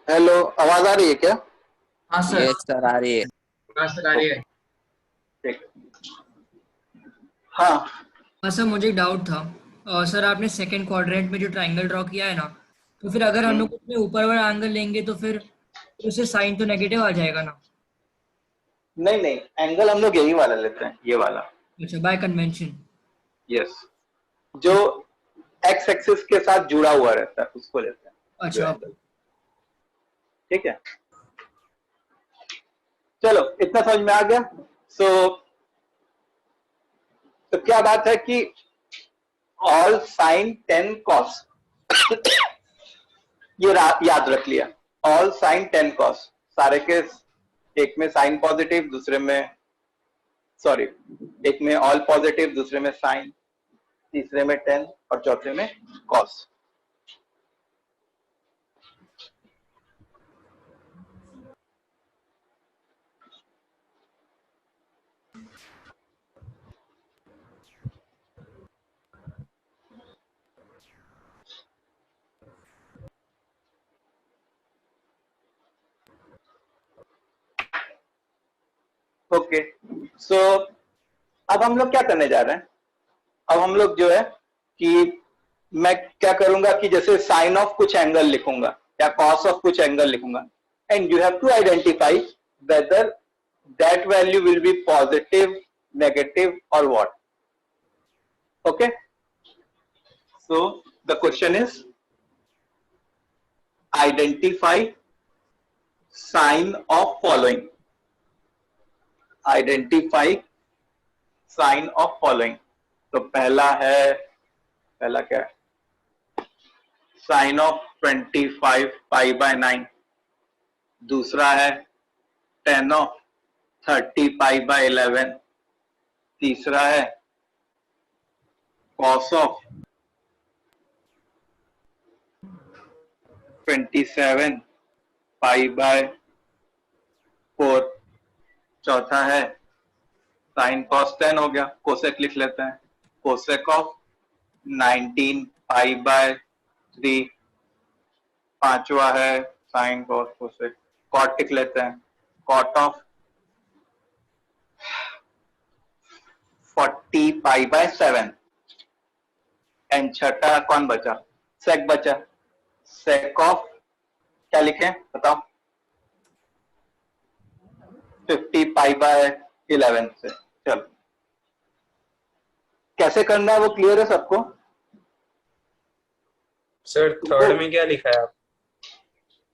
हेलो, आवाज आ रही है क्या? हाँ सर। यस सर आ रही है। ठीक। हाँ हाँ सर, मुझे एक डाउट था। सर आपने सेकंड क्वाड्रेंट में जो ट्रायंगल ड्रॉ किया है ना, तो फिर अगर हम लोग उसमें ऊपर वाला एंगल लेंगे तो फिर उससे साइन तो नेगेटिव आ जाएगा ना? नहीं नहीं, एंगल हम लोग यही वाला लेते हैं, ये वाला। अच्छा, बाय कन्वेंशन। यस, जो एक्स एक्सिस के साथ जुड़ा हुआ रहता है उसको लेते हैं। अच्छा। ठीक है, चलो इतना समझ में आ गया। तो क्या बात है कि ऑल साइन 10 कॉस ये याद रख लिया। ऑल साइन 10 कॉस, सारे के एक में साइन पॉजिटिव, दूसरे में एक में ऑल पॉजिटिव, दूसरे में साइन, तीसरे में 10 और चौथे में कॉस। ओके, सो अब हम लोग क्या करने जा रहे हैं? अब हम लोग जो है कि मैं क्या करूंगा कि जैसे साइन ऑफ कुछ एंगल लिखूंगा या कॉस ऑफ कुछ एंगल लिखूंगा, and you have to identify whether that value will be positive, negative और what. Okay, so the question is identify sign of following. Identify sign of following. तो पहला क्या है? Sin of 25 pi by 9. दूसरा है tan of 30 pi by 11. तीसरा है cos of 27 pi by 4. चौथा है sin cos 10 हो गया, कोसेक लिख लेते हैं, कोसेक ऑफ 19 pi by 3. पांचवा है sin cos कोसेक, कॉट लिख लेते हैं, cot of 40 pi by 7. And छठा कौन बचा? सेक बचा. सेक ऑफ क्या लिखें बताओ? 50 पाई बाय 11 से. चलो, कैसे करना है वो क्लियर है सबको? सर थर्ड में क्या लिखा है आप?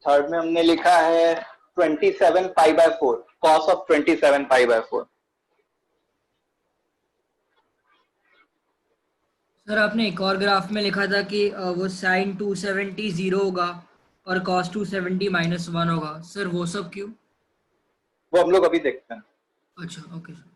थर्ड में हमने लिखा है 27 pi by 4, cos of 27 pi by 4. Sir आपने एक और ग्राफ में लिखा था कि वो साइन 270 0 होगा और कॉस 270 -1 होगा. सर वो सब क्यों? वो हम लोग अभी देखते हैं. अच्छा, okay sir.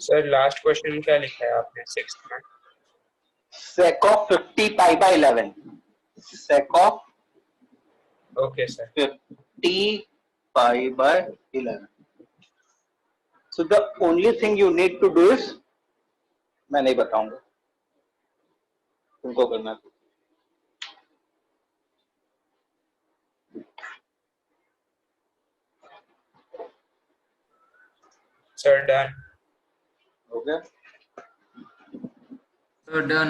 Sir last question क्या लिखा है आपने सिक्स्थ में? Sake of 50 pi by 11. Sake of okay sir. 50 pi by 11. So the only thing you need to do is, मैं नहीं बताऊंगा, तुमको करना है. Sir done. Okay, sir done.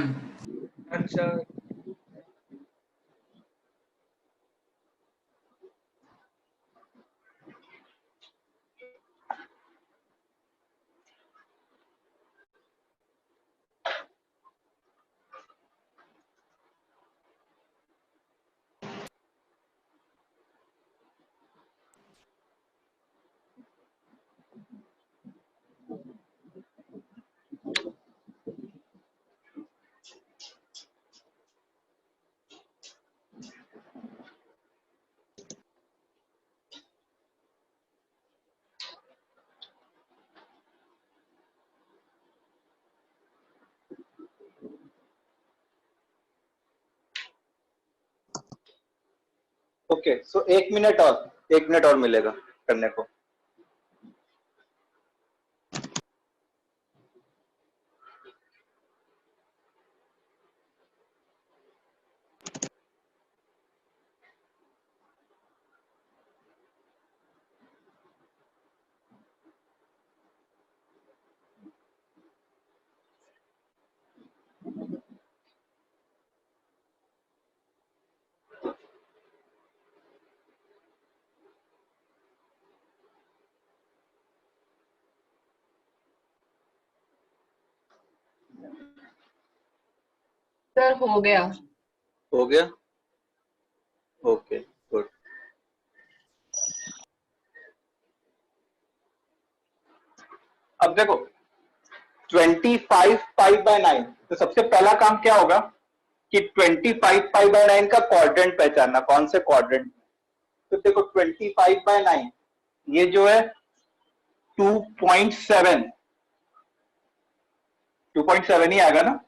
अच्छा. ओके. सो 1 मिनट और मिलेगा करने को. सर हो गया। हो गया, ओके गुड। अब देखो 25 पाई बाय 9, तो सबसे पहला काम क्या होगा कि 25 पाई बाय 9 का क्वाड्रेंट पहचानना, कौन से क्वाड्रेंट। तो देखो 25 बाय 9 ये जो है 2.7 ही आएगा ना,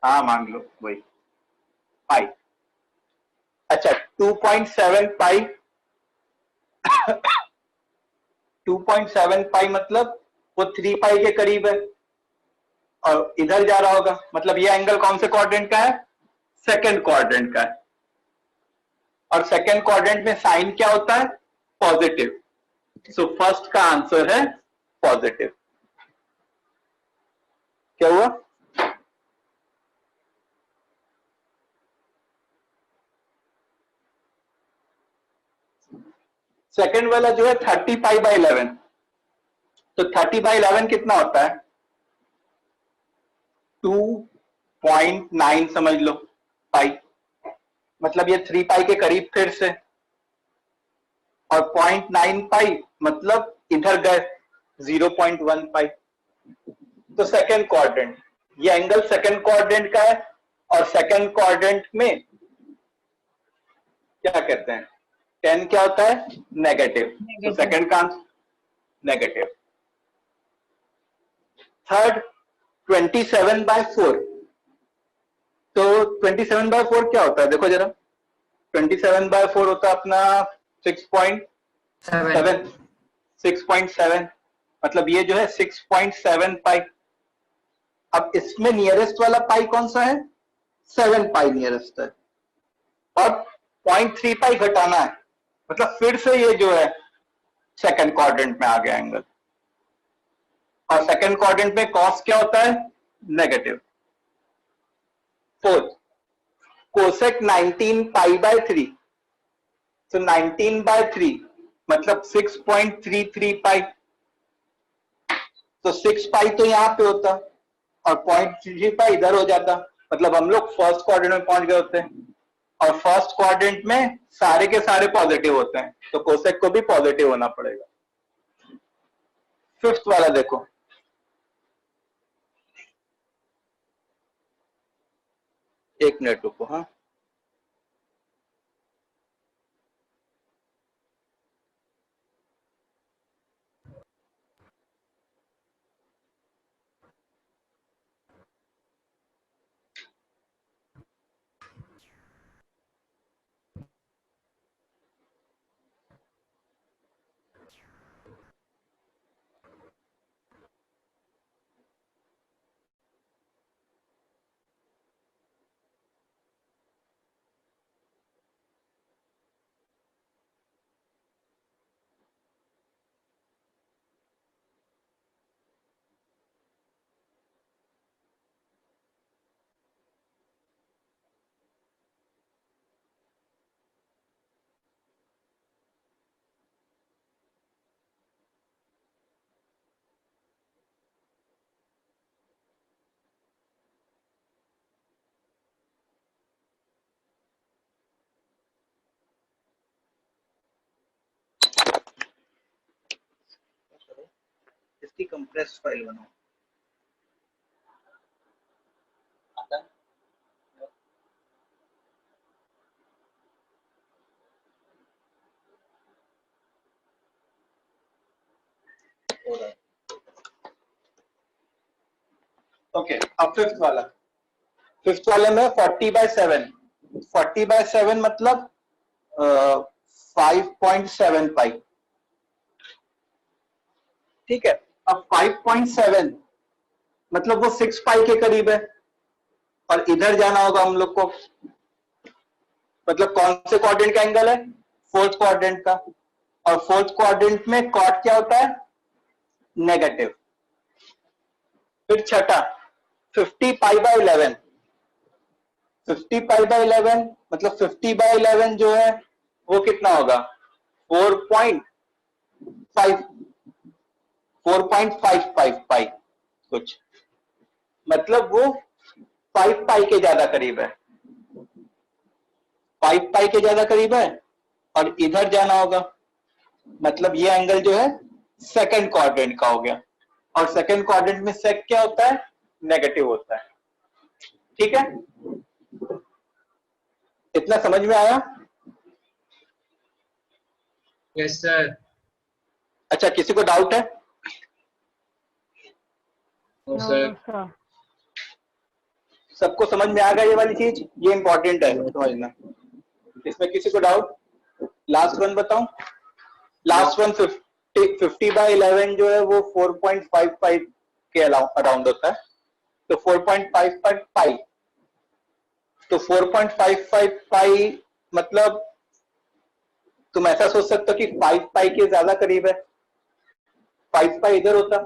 हाँ मान लो वही पाई। अच्छा 2.7 पाई 2.7 पाई मतलब वो 3 पाई के करीब है और इधर जा रहा होगा, मतलब ये एंगल कौन से क्वाड्रेंट का है, सेकंड क्वाड्रेंट का है। और सेकंड क्वाड्रेंट में साइन क्या होता है, पॉजिटिव। सो फर्स्ट का आंसर है पॉजिटिव। क्या हुआ, सेकंड वाला जो है 30 पाई बाय 11, तो 30 बाय 11 कितना होता है, 2.9 समझ लो पाई, मतलब ये 3 पाई के करीब फिर से, और 0.9 पाई मतलब इधर गए 0.1 पाई। तो सेकंड क्वाड्रेंट, ये एंगल सेकंड क्वाड्रेंट का है और सेकंड क्वाड्रेंट में क्या कहते हैं, 10 क्या होता है, नेगेटिव। तो सेकंड का नेगेटिव। थर्ड 27 बाय 4, तो 27 बाय 4 क्या होता है, देखो जरा 27 बाय 4 होता है अपना 6.7, मतलब ये जो है 6.7 पाई। अब इसमें नियरेस्ट वाला पाई कौन सा है, 7 पाई नियरेस्ट है, और 0.3 पाई घटाना है, मतलब फिर से ये जो है सेकंड क्वाड्रेंट में आ गया एंगल। और सेकंड क्वाड्रेंट में कॉस क्या होता है, negative. Fourth cosec 19 pi by 3, तो 19 बाय 3 मतलब 6.33 पाई, तो 6 पाई तो यहां पे होता और 0.3 पाई इधर हो जाता, मतलब हम लोग फर्स्ट क्वाड्रेंट में पहुंच गए होते हैं। और फर्स्ट क्वाड्रेंट में सारे के सारे पॉजिटिव होते हैं, तो कोसेक को भी पॉजिटिव होना पड़ेगा। फिफ्थ वाला देखो, एक मिनट रुको, हाँ इसकी कंप्रेस फाइल बनाओ। ओके अब फिफ्थ वाले में 40 बाय 7, 40 बाय 7 मतलब 5.7 पाई, ठीक है। अब 5.7 मतलब वो 6 पाई के करीब है, और इधर जाना होगा हम लोग को, मतलब कौन से क्वाड्रेंट का एंगल है, फोर्थ क्वाड्रेंट का, और फोर्थ क्वाड्रेंट में कॉट क्या होता है, नेगेटिव। फिर छठा 50 पाई बाय 11, 50 पाई बाय 11 मतलब 50 बाय 11 जो है वो कितना होगा, 4.55 पाई कुछ, मतलब वो 5 पाई के ज्यादा करीब है, 5 पाई के ज्यादा करीब है, और इधर जाना होगा, मतलब ये एंगल जो है सेकंड क्वाड्रेंट का हो गया, और सेकंड क्वाड्रेंट में सेक क्या होता है, नेगेटिव होता है। ठीक है, इतना समझ में आया? Yes sir. अच्छा, किसी को डाउट है? No No, sir. sir. सबको समझ में आ गया ये वाली चीज? ये इंपॉर्टेंट है समझना। इसमें किसी को डाउट? लास्ट वन बताऊं? लास्ट वन 50/11 जो है वो 4.55 के अराउंड होता है, तो 4.55 पाई, तो 4.55 पाई मतलब तुम ऐसा सोच सकते हो कि 5 पाई के ज्यादा करीब है, 5 पाई इधर होता।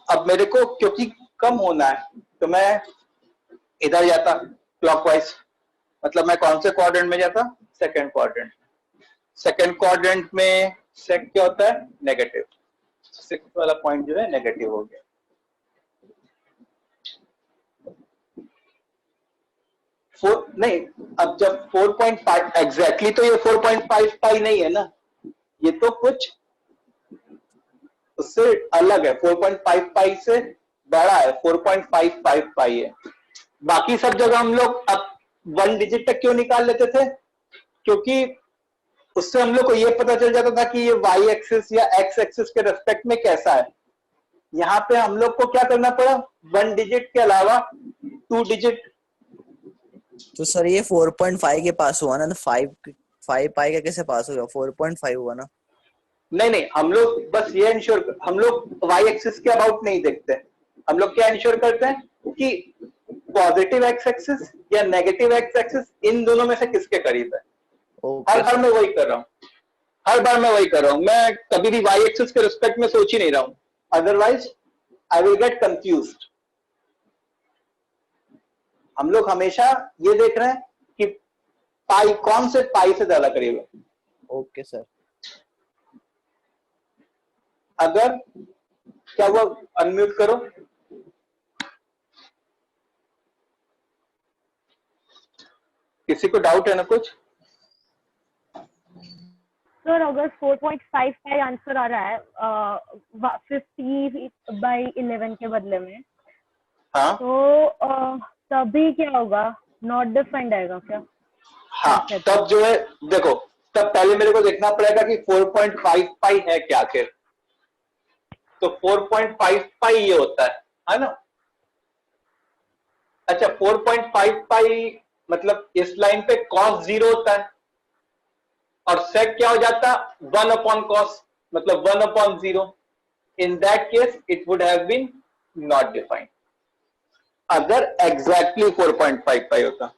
अब मेरे को क्योंकि कम होना है तो मैं इधर जाता क्लॉकवाइज, मतलब मैं कौन से क्वाड्रेंट में जाता, सेकंड क्वाड्रेंट। सेकंड क्वाड्रेंट में सेक क्या होता है, नेगेटिव, 6 वाला पॉइंट जो है नेगेटिव हो गया। नहीं, अब जब 4.5 एग्जैक्टली तो ये 4.5 पाई नहीं है ना, ये तो कुछ उससे अलग है, 4.5 पाई से बड़ा है, 4.55 पाई है। बाकी सब जगह हम लोग अब 1 डिजिट तक क्यों निकाल लेते थे, क्योंकि उससे हम लोग को ये पता चल जाता था कि ये वाई एक्सिस या एक्स एक्सिस के रेस्पेक्ट में कैसा है। यहाँ पे हम लोग को क्या करना पड़ा, 1 डिजिट के अलावा 2 डिजिट। तो सर ये 4.5 के पास हुआ ना, तो 5 पाई का कैसे पास हो गया, 4.5 हुआ ना। नहीं, हम लोग बस ये इंश्योर, हम लोग वाई एक्सिस के अबाउट नहीं देखते, हम लोग क्या इंश्योर करते हैं कि पॉजिटिव एक्स एक्सिस या नेगेटिव एक्स एक्सिस इन दोनों में से किसके करीब है। हर बार मैं वही कर रहा हूँ, हर बार मैं वही कर रहा हूँ, मैं कभी भी वाई एक्सिस के रिस्पेक्ट में सोच ही नहीं रहा हूँ, otherwise I will get confused. हम लोग हमेशा ये देख रहे हैं कि पाई कौन से पाई से ज्यादा करीब है। Okay sir. अगर क्या हुआ, अनम्यूट करो। किसी को डाउट है ना कुछ? सर अगर 4.5 का आंसर आ रहा है 50/11 के बदले में, हाँ तो तभी क्या होगा, नॉट डिफाइंड आएगा क्या? हाँ, तब जो है देखो, तब पहले मेरे को देखना पड़ेगा कि 4.5 पाई है क्या आखिर। तो 4.5 पाई ये होता है ना। अच्छा, 4.5 पाई मतलब इस लाइन पे cos 0 होता है, और sec क्या हो जाता, 1/cos, मतलब 1/0। In that case it would have been not defined अगर एग्जैक्टली 4.5 पाई होता।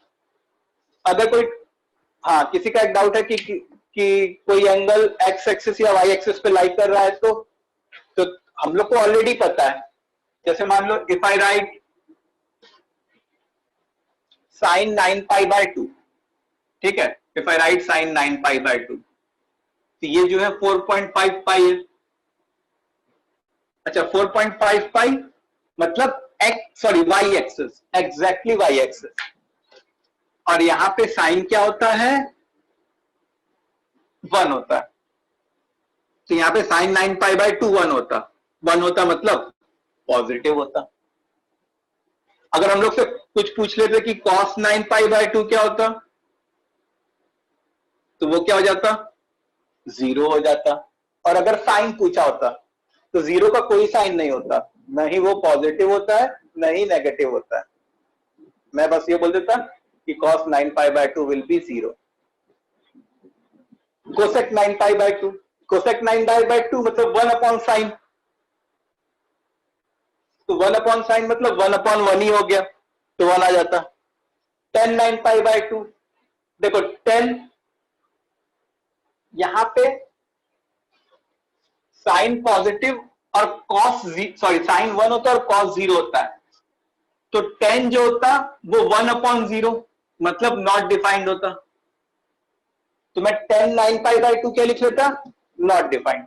अगर कोई, हाँ, किसी का एक डाउट है कि कोई एंगल एक्स एक्सिस या वाई एक्सिस पे लाई कर रहा है, तो हम लोग को ऑलरेडी पता है। जैसे मान लो इफ आई राइट sin 9π/2, ठीक है, इफ आई राइट sin 9π/2, तो ये जो है 4.5 पाई है। अच्छा, 4.5 पाई मतलब Y axis, exactly Y axis, और यहां पे साइन क्या होता है, 1 होता है। तो यहां पे sin 9π/2 1 होता मतलब पॉजिटिव होता। अगर हम लोग से कुछ पूछ लेते कि cos 9π/2 क्या होता, तो वो क्या हो जाता, 0 हो जाता। और अगर साइन पूछा होता तो 0 का कोई साइन नहीं होता, न ही वो पॉजिटिव होता है न ही नेगेटिव होता है। मैं बस ये बोल देता कि cos 9π/2 will be 0। cosec 9π/2, cosec 9π/2 मतलब 1/sin, तो 1/sin मतलब 1/1 ही हो गया, तो 1 आ जाता। tan 9π/2, देखो 10 यहां पे साइन पॉजिटिव और साइन 1 होता है और cos 0 होता है, तो tan जो होता वो 1/0 मतलब नॉट डिफाइंड होता। तो मैं tan 9π/2 क्या लिख लेता, not defined.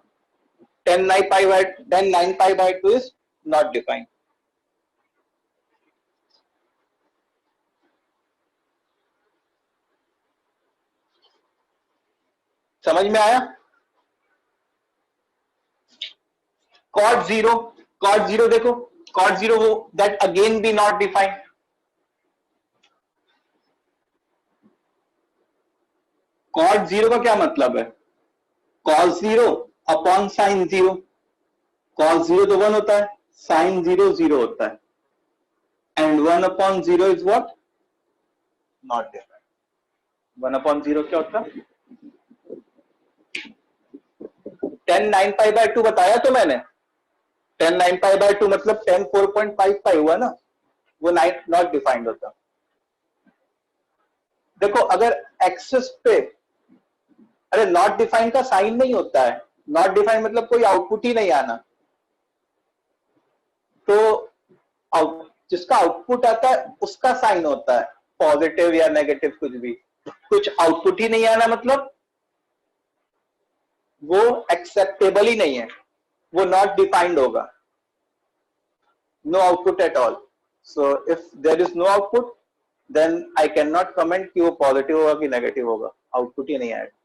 tan 9π/2 is not defined. समझ में आया? कॉट जीरो देखो, कॉट जीरो वो that again be not defined. Cot zero का क्या मतलब है? Cos zero upon sine zero. Cos zero तो 1 होता है, साइन जीरो 0 होता है, and 1 upon zero is what? Not defined. 1 upon zero क्या होता है? 10 9 पाई बाय 2 बताया तो मैंने. 10 9 पाई बाय 2 मतलब 10 4.5 पाई हुआ ना, वो नॉट डिफाइंड होता. देखो अगर एक्सिस पे, अरे नॉट डिफाइंड का साइन नहीं होता है. नॉट डिफाइंड मतलब कोई आउटपुट ही नहीं आना. तो जिसका आउटपुट आता है उसका साइन होता है, पॉजिटिव या नेगेटिव कुछ भी. कुछ आउटपुट ही नहीं आना मतलब वो एक्सेप्टेबल ही नहीं है, वो नॉट डिफाइंड होगा. No output at all. So if there is no output then I cannot comment कमेंट कि वो पॉजिटिव होगा कि नेगेटिव होगा. आउटपुट ही नहीं आएगा.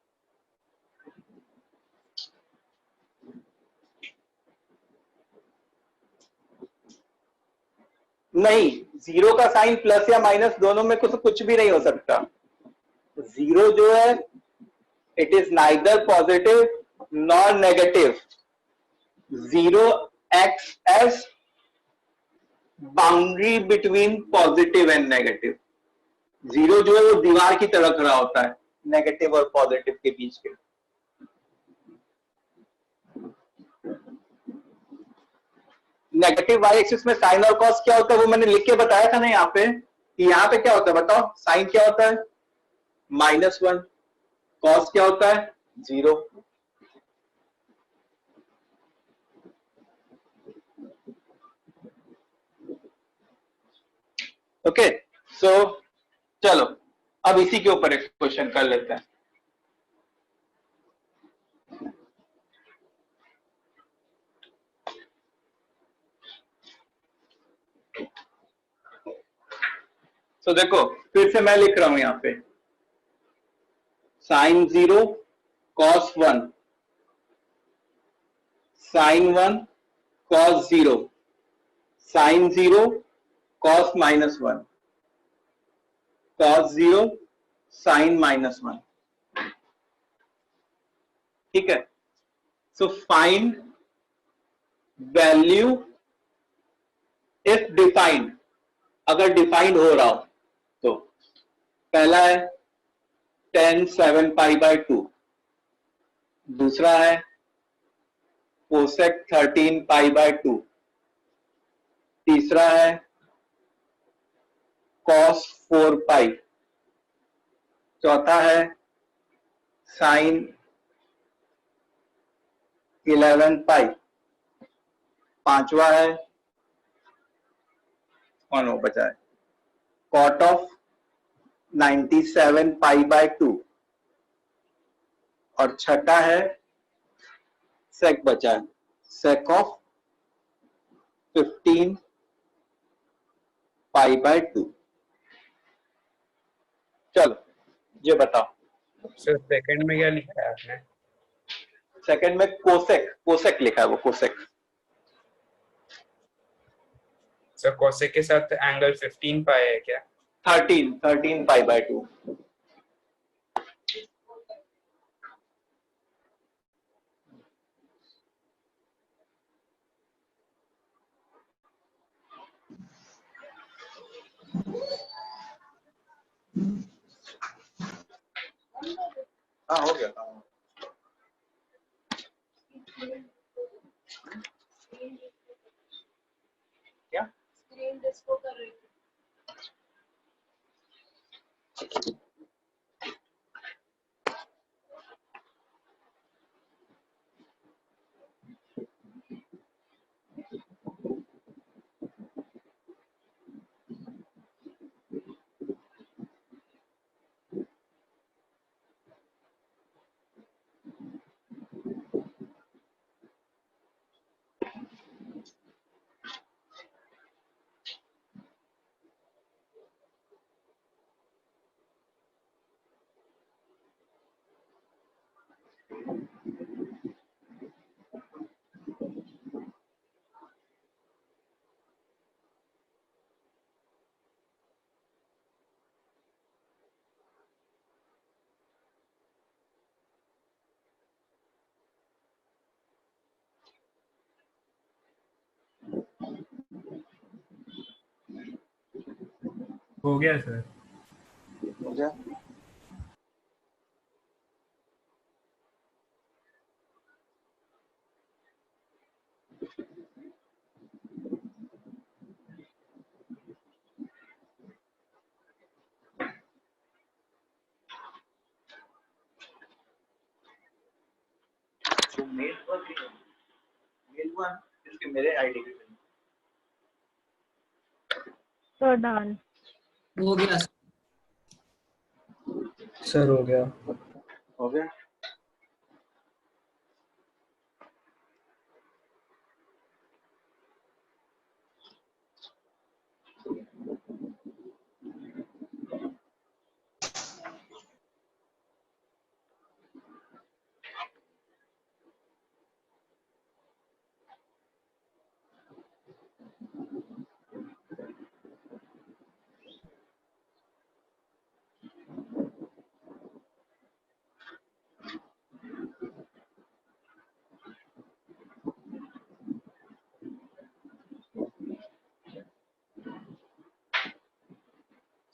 नहीं, जीरो का साइन प्लस या माइनस दोनों में कुछ भी नहीं हो सकता. जीरो जो है it is neither positive nor negative. Zero acts as boundary between positive and negative. Zero जो है वो दीवार की तरह खड़ा होता है नेगेटिव और पॉजिटिव के बीच के. नेगेटिव वाई एक्सिस में साइन और कॉस क्या होता है वो मैंने लिख के बताया था ना यहाँ पे, कि यहाँ पे क्या होता है बताओ. साइन क्या होता है? -1. कॉस क्या होता है? 0. ओके, सो चलो अब इसी के ऊपर एक क्वेश्चन कर लेते हैं. तो देखो फिर से मैं लिख रहा हूं यहां पे sine 0 cos 1, sine 1 cos 0, sine 0 cos -1, cos 0 sine -1. ठीक है. So find value if defined. अगर डिफाइंड हो रहा हो तो पहला है tan 7 पाई बाय 2, दूसरा है कोसेक 13 पाई बाय 2, तीसरा है cos 4 पाई, चौथा है साइन 11 पाई, पांचवा है कौन हो बचा है cot ऑफ 97 पाई बाय 2, और छठा है sec बचा है sec ऑफ 15 पाई बाय 2. चलो ये बताओ. सर सेकंड में क्या लिखा है आपने? सेकंड में कोसेक लिखा है, वो कोसेक. सर कोसेक के साथ एंगल 15 पाई है क्या? 13 पाई बाय 2. हाँ हो गया. क्या स्क्रीन डिस्को कर रही थी. हो गया सर। हो गया? तो मेल वन इसके मेरे आईडी पे So done. हो गया सर हो गया। हो गया।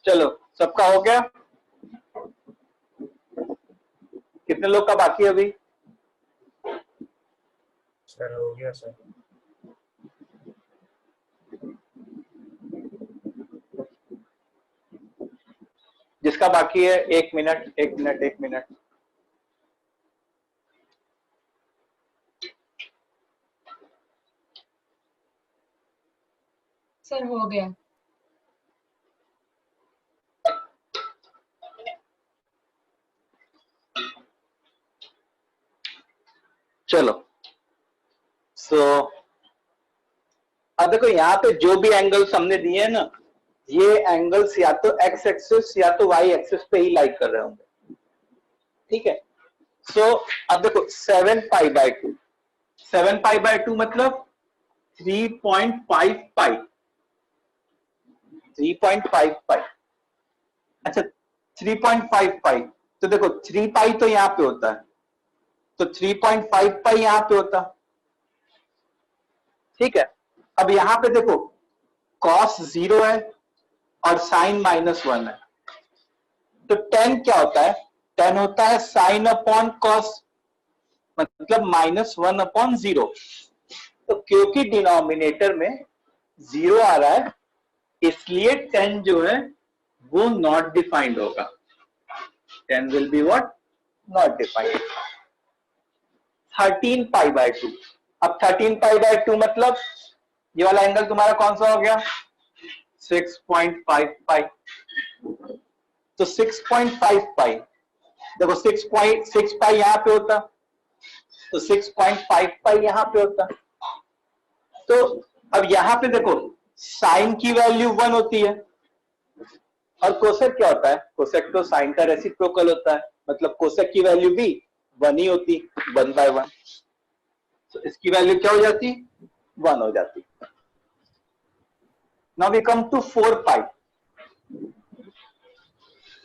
चलो सबका हो गया? कितने लोग का बाकी है अभी? सर हो गया सर। जिसका बाकी है 1 मिनट 1 मिनट 1 मिनट। सर हो गया। चलो अब देखो यहाँ पे जो भी एंगल्स हमने दिए हैं ना, ये एंगल्स या तो एक्स एक्सिस या तो वाई एक्सिस पे ही लाइक कर रहे होंगे। ठीक है। अब देखो 7 पाई बाय 2, 7 पाई बाय 2 मतलब 3.5 पाई, 3.5 पाई। अच्छा 3.5 पाई, तो देखो 3 पाई तो यहाँ पे होता है, तो 3.5 पाई यहां पे होता। ठीक है। अब यहां पे देखो cos 0 है और sin -1 है, तो tan क्या होता है? tan होता है sin अपॉन cos, मतलब -1/0। तो क्योंकि डिनोमिनेटर में 0 आ रहा है, इसलिए tan जो है वो नॉट डिफाइंड होगा। tan will be what? Not defined. 13 pi by 2। अब 13 पाई बाय 2 मतलब ये वाला एंगल तुम्हारा कौन सा हो गया? 6.5 पाई। तो 6.5 पाई, देखो 6 पाई यहां पे होता, तो 6.5 पाई यहां पे होता। तो अब यहां पे देखो साइन की वैल्यू 1 होती है, और कोसेक क्या होता है? कोसेक तो साइन का रेसिप्रोकल होता है, मतलब कोसेक की वैल्यू भी 1 ही होती, 1/1। तो इसकी वैल्यू क्या हो जाती? 1 हो जाती। नाउ वी कम टू 4 पाई।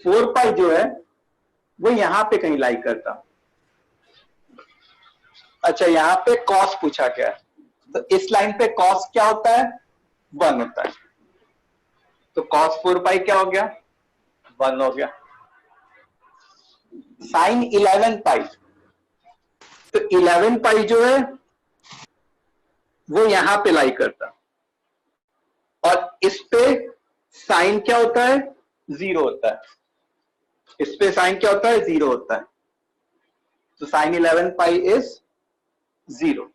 4 पाई जो है वो यहां पे कहीं लाई करता। अच्छा यहां पे कॉस पूछा क्या है, तो इस लाइन पे कॉस क्या होता है? 1 होता है। तो कॉस 4 पाई क्या हो गया? 1 हो गया। साइन 11 पाई, तो 11 पाई जो है वो यहां पे लाई करता, और इस पे साइन क्या होता है? 0 होता है। इस पे साइन क्या होता है? 0 होता है। तो साइन 11 पाई इज 0।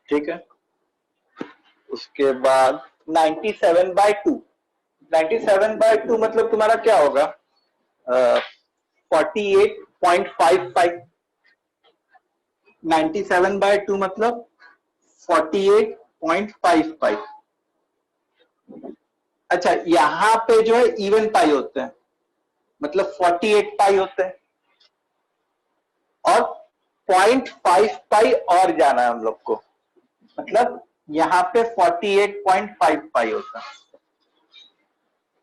ठीक है। उसके बाद 97/2। 97/2 मतलब तुम्हारा क्या होगा? 48.5 पाई। 97/2 मतलब 48.5 पाई। अच्छा यहां पे जो है इवन पाई होते हैं, मतलब 48 पाई होते हैं, और 0.5 पाई और जाना है हम लोग को, मतलब यहाँ पे 48.5 पाई होता है।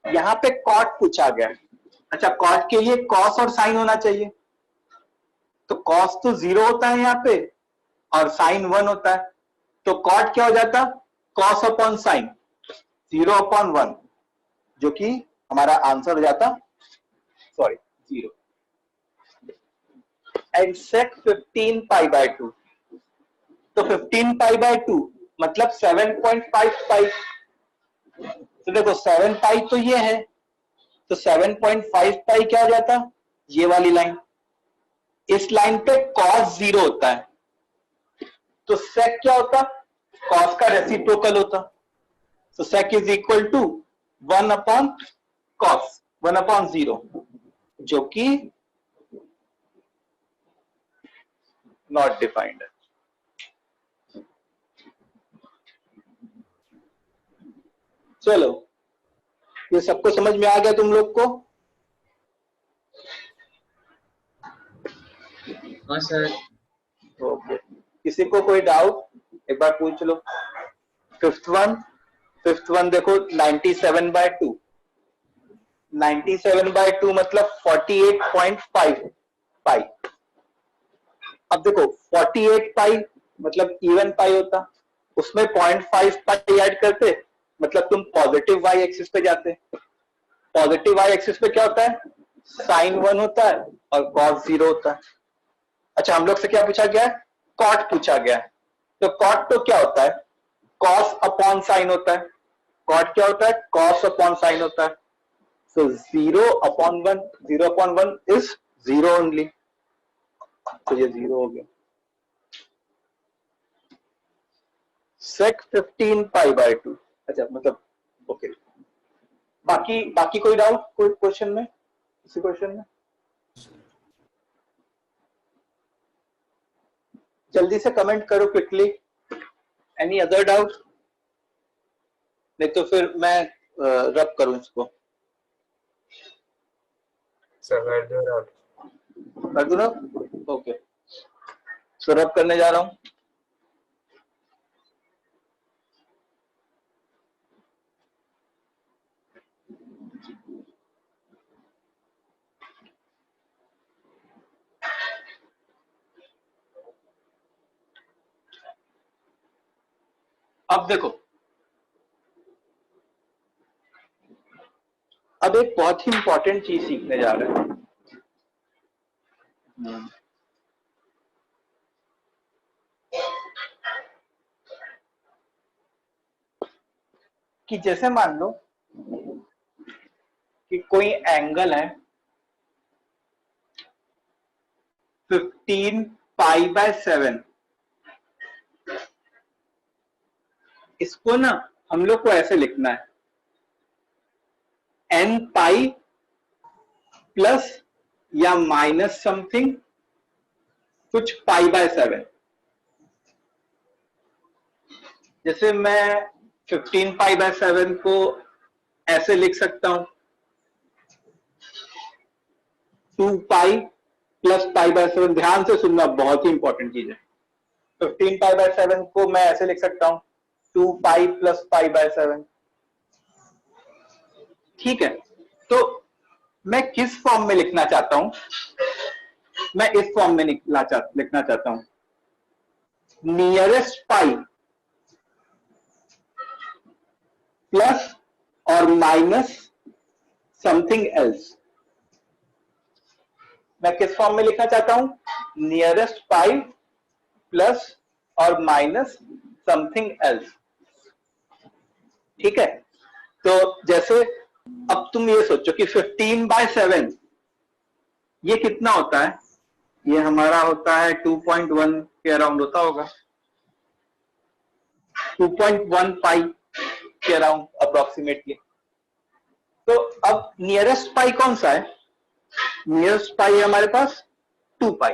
यहाँ पे कॉट पूछा गया। अच्छा, कॉट के लिए कॉस और साइन होना चाहिए, तो कॉस तो 0 होता है यहाँ पे और साइन 1 होता है, तो कॉट क्या हो जाता, कॉस अपॉन साइन 0/1, जो कि हमारा आंसर हो जाता, sorry 0। And sec 15 pi by 2, तो 15 पाई बाय 2 मतलब 7.5 पाई। तो देखो 7 पाई तो ये है, तो 7.5 पाई क्या हो जाता, ये वाली लाइन। इस लाइन पे cos 0 होता है, तो sec क्या होता, cos का रेसिप्रोकल होता, तो sec is equal to 1/cos 1/0, जो कि नॉट डिफाइंड है। चलो, ये सबको समझ में आ गया तुम लोग को? हाँ सर। ओके, किसी को कोई डाउट एक बार पूछ लो। फिफ्थ वन देखो 97/2, 97/2 मतलब 48.5 पाई। अब देखो 48 पाई मतलब इवन पाई होता, उसमें 0.5 पाई ऐड करते, मतलब तुम पॉजिटिव वाई एक्सिस पे जाते। पॉजिटिव वाई एक्सिस पे क्या होता है, साइन 1 होता है और कॉस 0 होता है। अच्छा, हम लोग से क्या पूछा गया है, कॉट पूछा गया है, तो कॉट तो क्या होता है, कॉस अपॉन साइन होता है। कॉट क्या होता है, कॉस अपॉन साइन होता है। सो 0/1, 0/1 इज 0 ओनली, तो ये 0 हो गया। sec 15 पाई बाय 2, अच्छा मतलब ओके। बाकी कोई डाउट, कोई क्वेश्चन में, किसी क्वेश्चन में? जल्दी से कमेंट करो क्विकली। Any other doubt? नहीं तो फिर मैं रब करूं इसको, सर कर दो रब। कर दूं ना? ओके, सो रब करने जा रहा हूं। अब देखो, अब एक बहुत ही इंपॉर्टेंट चीज सीखने जा रहे हैं। कि जैसे मान लो कि कोई एंगल है 15 पाई बाय 7, इसको ना हम लोग को ऐसे लिखना है, n पाई प्लस या माइनस समथिंग कुछ पाई बाय 7। जैसे मैं 15 पाई बाय 7 को ऐसे लिख सकता हूं, 2 पाई प्लस पाई बाय 7। ध्यान से सुनना, बहुत ही इंपॉर्टेंट चीज है। 15 पाई बाय 7 को मैं ऐसे लिख सकता हूं, 2 पाई प्लस पाई बाय 7। ठीक है, तो मैं किस फॉर्म में लिखना चाहता हूं, मैं इस फॉर्म में लिखना चाहता हूं, नियरेस्ट पाई प्लस और माइनस समथिंग एल्स। मैं किस फॉर्म में लिखना चाहता हूं, नियरेस्ट पाई प्लस और माइनस समथिंग एल्स। ठीक है, तो जैसे अब तुम ये सोचो कि 15 बाय 7 ये कितना होता है, ये हमारा होता है 2.1 के अराउंड होता होगा, 2.1 पाई के अराउंड अप्रोक्सीमेटली। तो अब नियरेस्ट पाई कौन सा है, नियरेस्ट पाई है हमारे पास 2 पाई।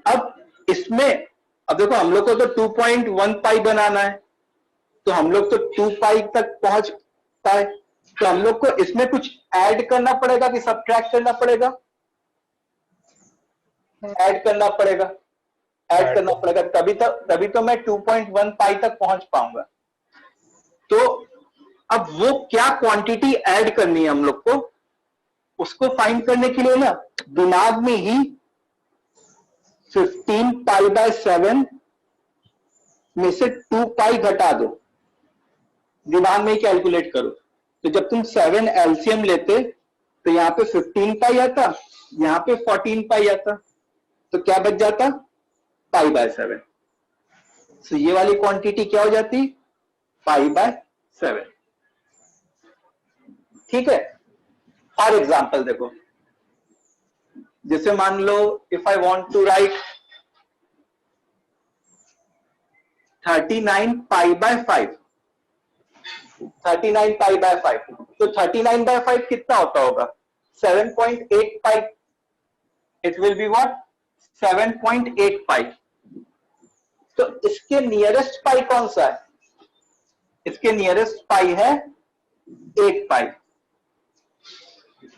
अब इसमें अब देखो, हम लोग को तो 2.1 पाई बनाना है, तो हम लोग तो 2 पाई तक पहुंच पाए, तो हम लोग को इसमें कुछ ऐड करना पड़ेगा कि सब्ट्रैक्ट करना पड़ेगा? ऐड करना पड़ेगा, ऐड करना पड़ेगा, तभी तो मैं 2.1 पाई तक पहुंच पाऊंगा। तो अब वो क्या क्वांटिटी ऐड करनी है हम लोग को, उसको फाइंड करने के लिए ना दिमाग में ही 15 पाई बाय 7 में से 2 पाई घटा दो, दिमाग में ही कैलकुलेट करो। तो जब तुम 7 एलसीएम लेते तो यहाँ पे 15 पाई आता, यहाँ पे 14 पाई आता, तो क्या बच जाता? Pi by 7। तो ये वाली क्वांटिटी क्या हो जाती? Pi by 7। ठीक है। फॉर एग्जाम्पल देखो, जैसे मान लो if I want to write 39 pi by 5, 39 pi by 5, तो 39 बाय 5 कितना होता होगा? 7.8 pi. It will be what? 7.8 pi. तो इसके नियरेस्ट पाई कौन सा है? इसके नियरेस्ट पाई है 8 पाई।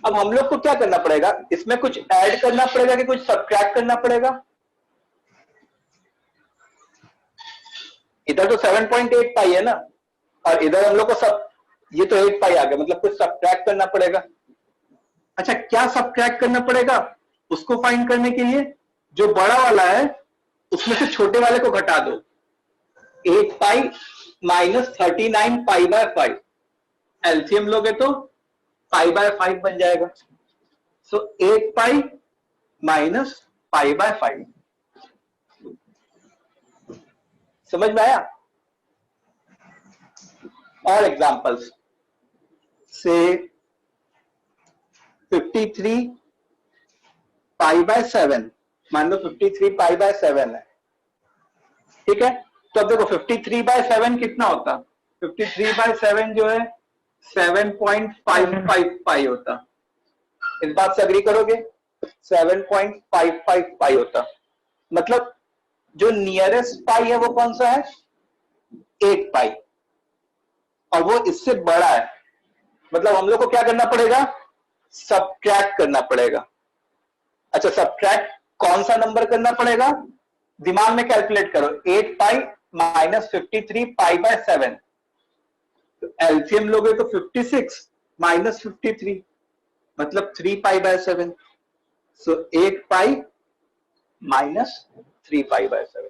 अब हम लोग को क्या करना पड़ेगा? इसमें कुछ ऐड करना पड़ेगा कि कुछ सब्ट्रैक्ट करना पड़ेगा? इधर तो 7.8 पाई है ना, और इधर हम लोग को ये तो 8 पाई आ गया, मतलब कुछ सब्ट्रैक्ट करना पड़ेगा। अच्छा, क्या सब्ट्रैक्ट करना पड़ेगा? उसको फाइंड करने के लिए जो बड़ा वाला है उसमें से छोटे वाले को घटा दो। 8 pi minus 39 pi by 5, LCM लोगे तो पाई बाय 5 बन जाएगा। सो 8 पाई माइनस पाई बाय 5। समझ में आया? और एग्जांपल्स से 53 पाई बाय 7, मान लो 53 पाई बाय 7 है, ठीक है। तो अब देखो 53 बाय 7 कितना होता? 53 बाय 7 जो है 7.55 पाई होता। इस बात से अग्री करोगे? 7.55 पाई होता। मतलब जो नियरेस्ट पाई है वो कौन सा है? 8 पाई, और वो इससे बड़ा है। मतलब हम लोग को क्या करना पड़ेगा? सब्ट्रैक्ट करना पड़ेगा। अच्छा, सब्ट्रैक्ट कौन सा नंबर करना पड़ेगा? दिमाग में कैलकुलेट करो। 8 पाई माइनस 53 पाई बाय 7, तो एलसीएम लोगे तो 56 माइनस 53, मतलब 3 पाई by 7। So 8 pi minus 3 pi by 7।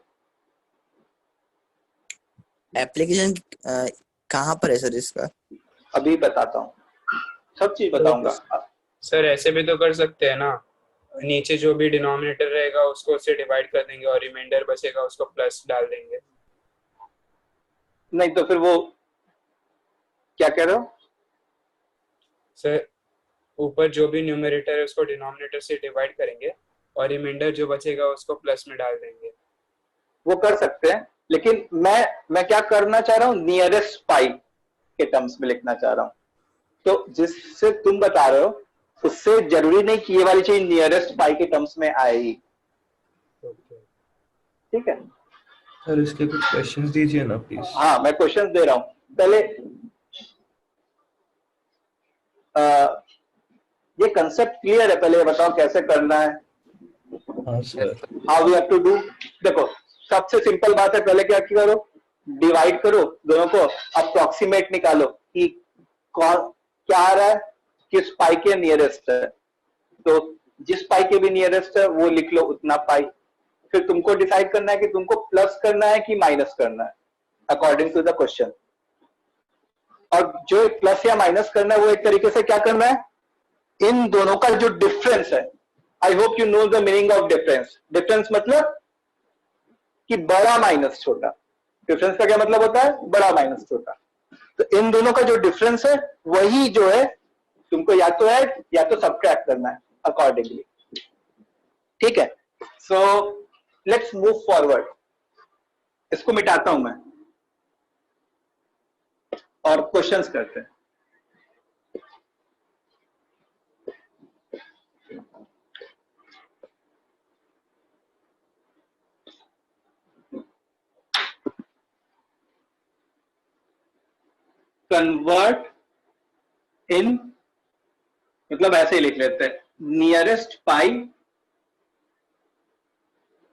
Application कहाँ पर है सर इसका? अभी बताता हूँ, सब चीज बताऊंगा। सर ऐसे भी तो कर सकते हैं ना, नीचे जो भी डिनोमिनेटर रहेगा उसको उससे डिवाइड कर देंगे और रिमाइंडर बचेगा उसको प्लस डाल देंगे। नहीं तो फिर वो क्या कह रहे हो? सर ऊपर जो भी न्यूमरेटर है उसको डिनोमिनेटर से डिवाइड करेंगे और रिमाइंडर जो बचेगा उसको प्लस में डाल देंगे। वो कर सकते हैं, लेकिन मैं क्या करना चाह रहा हूँ? नियरेस्ट पाई के टर्म्स में लिखना चाह रहा हूँ। तो जिससे तुम बता रहे हो उससे जरूरी नहीं कि ये वाली चीज नियरेस्ट पाई के टर्म्स में आएगी। ठीक है सर, इसके कुछ क्वेश्चंस दीजिए ना प्लीज। हाँ, मैं क्वेश्चन दे रहा हूँ। पहले ये कंसेप्ट क्लियर है? पहले ये बताओ कैसे करना है। हाँ sir. How we have to do. देखो, सबसे सिंपल बात है, पहले क्या करो? डिवाइड करो दोनों को, अप्रोक्सीमेट निकालो कि कौन क्या आ रहा है, किस पाई के नियरेस्ट है। तो जिस पाई के भी नियरेस्ट है वो लिख लो उतना पाई। फिर तुमको डिसाइड करना है कि तुमको प्लस करना है कि माइनस करना है, अकॉर्डिंग टू द क्वेश्चन। और जो प्लस या माइनस करना है वो एक तरीके से क्या करना है? इन दोनों का जो डिफरेंस है, I hope you know the meaning of difference. Difference मतलब कि बड़ा माइनस छोटा। डिफरेंस का क्या मतलब होता है? बड़ा माइनस छोटा। तो इन दोनों का जो डिफरेंस है वही जो है तुमको या तो ऐड या तो सब्ट्रैक्ट करना है अकॉर्डिंगली। ठीक है, सो लेट्स मूव फॉरवर्ड। इसको मिटाता हूं मैं और क्वेश्चंस करते हैं। Convert इन, मतलब ऐसे ही लिख लेते हैं, नियरेस्ट पाई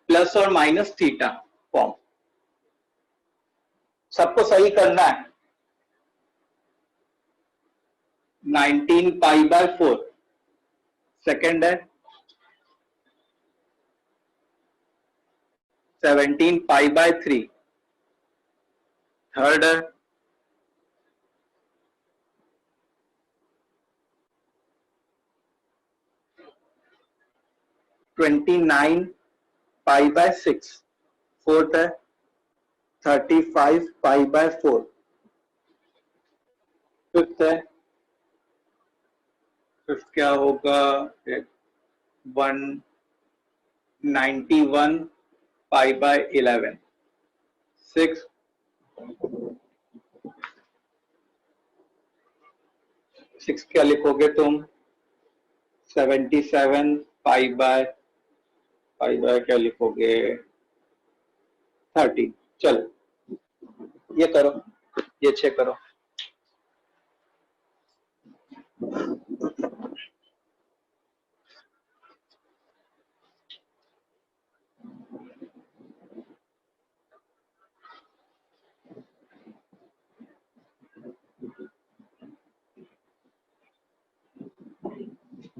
प्लस और माइनस थीटा फॉर्म। सबको सही करना है। 19 पाई बाय 4 सेकेंड है, 17 पाई बाय 3 थर्ड है, 29 पाई बाय 6 फोर्थ है, 35 पाई बाय 4 फिफ्थ है, फिफ्थ क्या होगा, 191 पाई बाय 11 6 6 क्या लिखोगे तुम, 77 पाई बाय क्या लिखोगे, 30। चलो ये करो, ये चेक करो।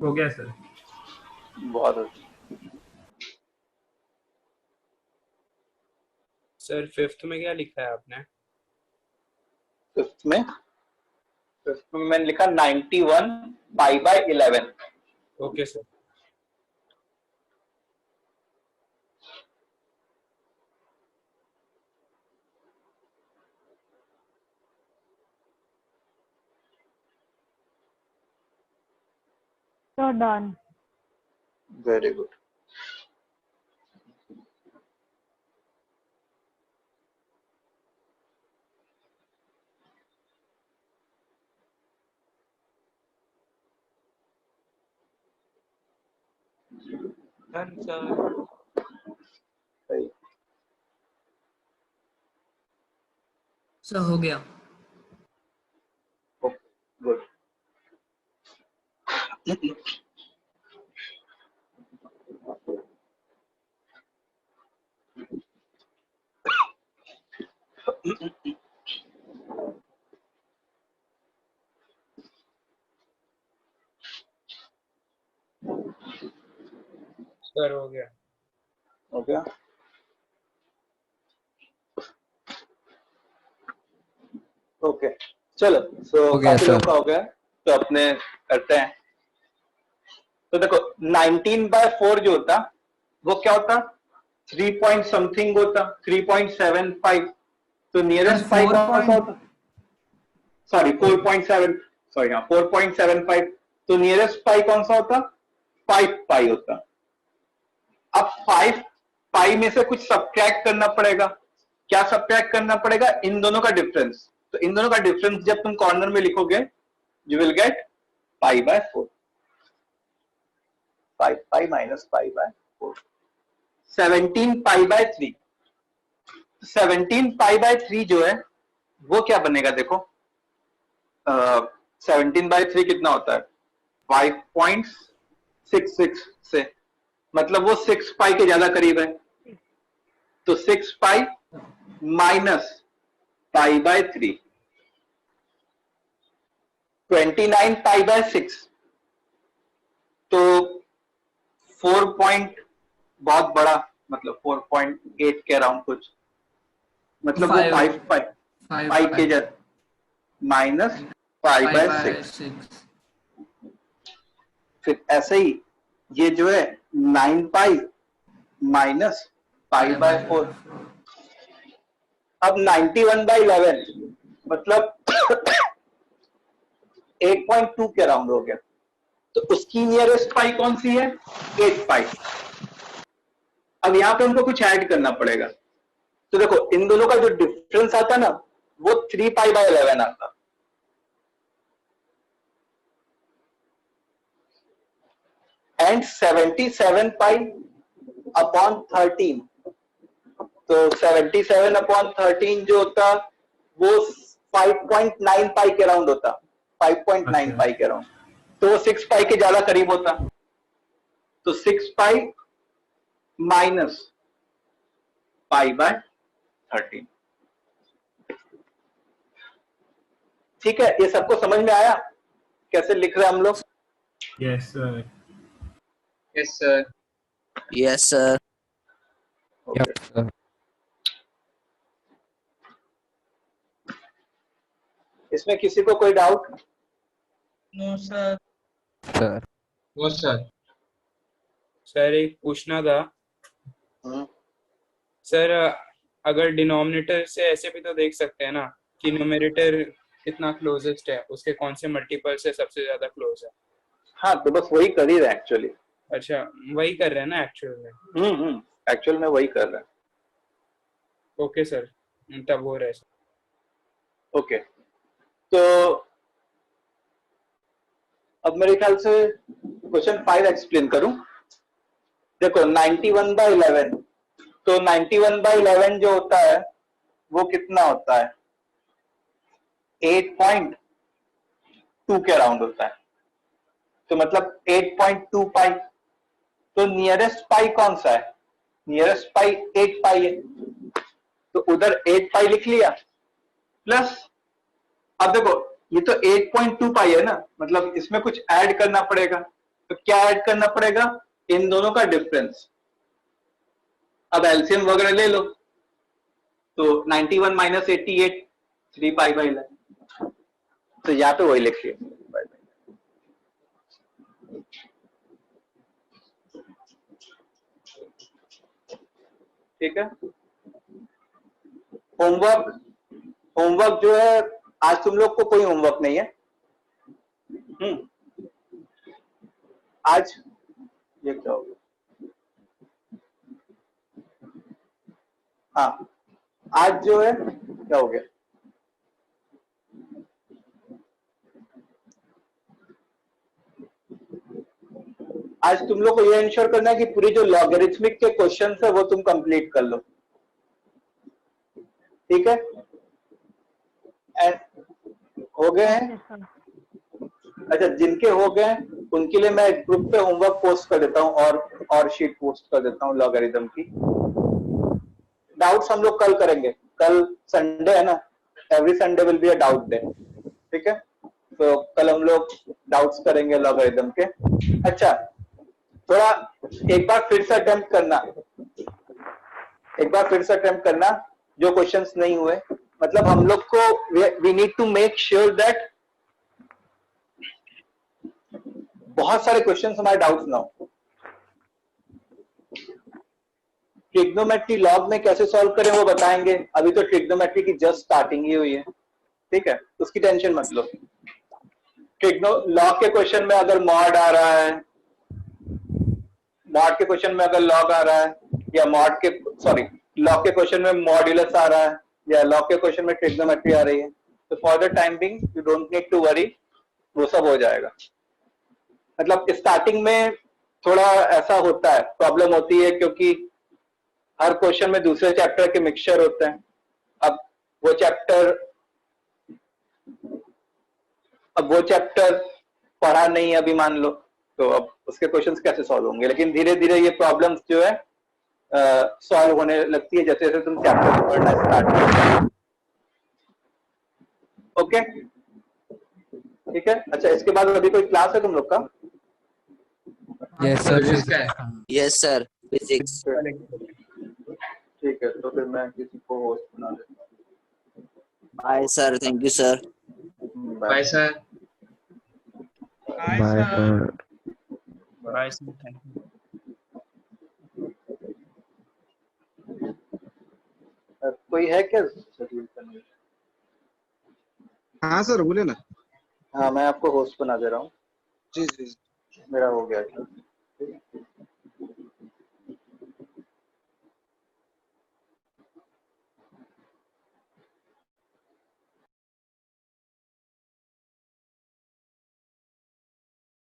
हो गया सर। बहुत अच्छा। सर फिफ्थ में क्या लिखा है आपने? फिफ्थ में मैंने लिखा 91 pi by 11। Okay sir. So done. Very good. Done sir. Sir हो गया। गुड। सर हो गया। हो गया। ओके चलो, सो काफी लोग का हो गया, तो अपने करते हैं। तो देखो 19 बाय 4 जो होता वो क्या होता, 3 पॉइंट समथिंग होता, 3.75। तो नियरेस्ट पाई कौन सा होता, सॉरी 4.7, सॉरी हाँ 4.75। तो नियरेस्ट पाई कौन सा होता, 5 पाई होता। अब 5 पाई में से कुछ सब्ट्रैक्ट करना पड़ेगा। क्या सब्ट्रैक्ट करना पड़ेगा, इन दोनों का डिफरेंस। तो इन दोनों का डिफरेंस जब तुम कॉर्नर में लिखोगे, you will get pi by 4, 5 pi minus pi by 4, 17 pi by 3। 17 pi by 3 जो है वो क्या बनेगा, देखो 17 बाय 3 कितना होता है, 5.66 से, मतलब वो 6 पाई के ज्यादा करीब है। तो 6 pi minus pi by 3, 29 pi by 6। तो 4 पॉइंट बहुत बड़ा, मतलब 4.8 के अराउंड कुछ, मतलब वो 5 पाई के ज्यादा माइनस पाई बाय 6। फिर ऐसे ही ये जो है 9 पाई माइनस पाई बाय 4। अब 91 बाय 11 मतलब 8.2 के अराउंड हो गया। तो उसकी नियरेस्ट पाई कौन सी है, 8 पाई। अब यहां पे हमको कुछ ऐड करना पड़ेगा। तो देखो इन दोनों का जो डिफरेंस आता ना, वो 3 पाई बाय 11 आता। And 77 pi upon 13। तो 77 अपॉन 13 जो होता वो 5.9 पाई के अराउंड होता। 5.9 पाई कह रहा हूँ, तो वो 6 पाई के ज्यादा करीब होता, तो 6 पाई माइनस पाई बाय 13। ठीक है, ये सबको समझ में आया कैसे लिख रहे हैं हम लोग? Yes sir. Yes sir. Yes sir. Okay. इसमें किसी को कोई डाउट? No sir. वो सर एक पूछना था सर, अगर डिनोमिनेटर से ऐसे भी तो देख सकते हैं ना कि न्यूमरेटर कितना क्लोजेस्ट है, उसके कौन से मल्टीपल से सबसे ज्यादा क्लोज है। हाँ, तो बस वही कर ही रहे हैं एक्चुअली। अच्छा, वही कर रहे हैं ना एक्चुअल में? एक्चुअल में वही कर रहे हैं। ओके सर, तब हो रहा है सर। ओके, तो अब मेरे ख्याल से क्वेश्चन 5 एक्सप्लेन करूं। देखो 91/11, तो 91/11 जो होता है वो कितना होता है? 8.2 के अराउंड होता है, तो मतलब 8.2 पाई। तो नियरेस्ट पाई कौन सा है? नियरेस्ट पाई 8 पाई है, तो उधर 8 पाई लिख लिया, प्लस अब देखो ये तो 8.2 पाई है ना, मतलब इसमें कुछ ऐड करना पड़ेगा। तो क्या ऐड करना पड़ेगा? इन दोनों का डिफरेंस। अब एलसीएम वगैरह ले लो, तो 91 माइनस 88 3 पाई बाई 11, तो यहाँ पे वही लिख लिया। ठीक है, होमवर्क जो है, आज तुम लोग को कोई होमवर्क नहीं है। आज ये क्या हो गया? हाँ, आज जो है क्या हो गया? आज तुम लोग को ये इंश्योर करना है कि पूरी जो लॉगरिथमिक के क्वेश्चंस है वो तुम कंप्लीट कर लो। ठीक है, हो गए हैं? अच्छा, जिनके हो गए उनके लिए मैं ग्रुप पे होमवर्क पोस्ट कर देता हूँ और शीट पोस्ट कर देता हूँ लॉगरिथम की। डाउट्स हम लोग कल करेंगे, कल संडे है ना, every Sunday will be a doubt day. ठीक है, तो कल हम लोग डाउट्स करेंगे लॉगरिथम के। अच्छा, थोड़ा एक बार फिर से अटेम्प्ट करना जो क्वेश्चंस नहीं हुए। मतलब हम लोग को we need to make sure that बहुत सारे क्वेश्चंस हमारे डाउट्स ना हो। ट्रिग्नोमेट्री लॉग में कैसे सॉल्व करें वो बताएंगे, अभी तो ट्रिग्नोमेट्री की जस्ट स्टार्टिंग ही हुई है। ठीक है, उसकी टेंशन मत लो। लॉग के क्वेश्चन में अगर मॉड आ रहा है, मॉड के क्वेश्चन में अगर लॉग आ रहा है, या लॉग के क्वेश्चन में मॉड्यूलस आ रहा है, या लॉग के क्वेश्चन में ट्रिग्नोमेट्री आ रही है, तो for the time being you don't need to worry, वो सब हो जाएगा। मतलब स्टार्टिंग में थोड़ा ऐसा होता है, प्रॉब्लम होती है, क्योंकि हर क्वेश्चन में दूसरे चैप्टर के मिक्सचर होते हैं। अब वो चैप्टर पढ़ा नहीं अभी मान लो, तो अब उसके क्वेश्चंस कैसे सॉल्व होंगे? लेकिन धीरे धीरे ये प्रॉब्लम्स जो है सॉल्व होने लगती है जैसे जैसे तुम चैप्टर पढ़ना स्टार्ट करो। ओके, ठीक है। अच्छा, इसके बाद अभी कोई क्लास है तुम लोग का? Yes sir, physics. ठीक है, तो फिर मैं किसी को होस्ट बना देता हूँ। Bye sir, thank you sir. Bye sir. Bye sir. Bye sir, thank you. कोई है क्या शेड्यूल करने? हाँ सर, बोले ना। हाँ, मैं आपको होस्ट बना दे रहा हूँ। जी जी। मेरा हो गया।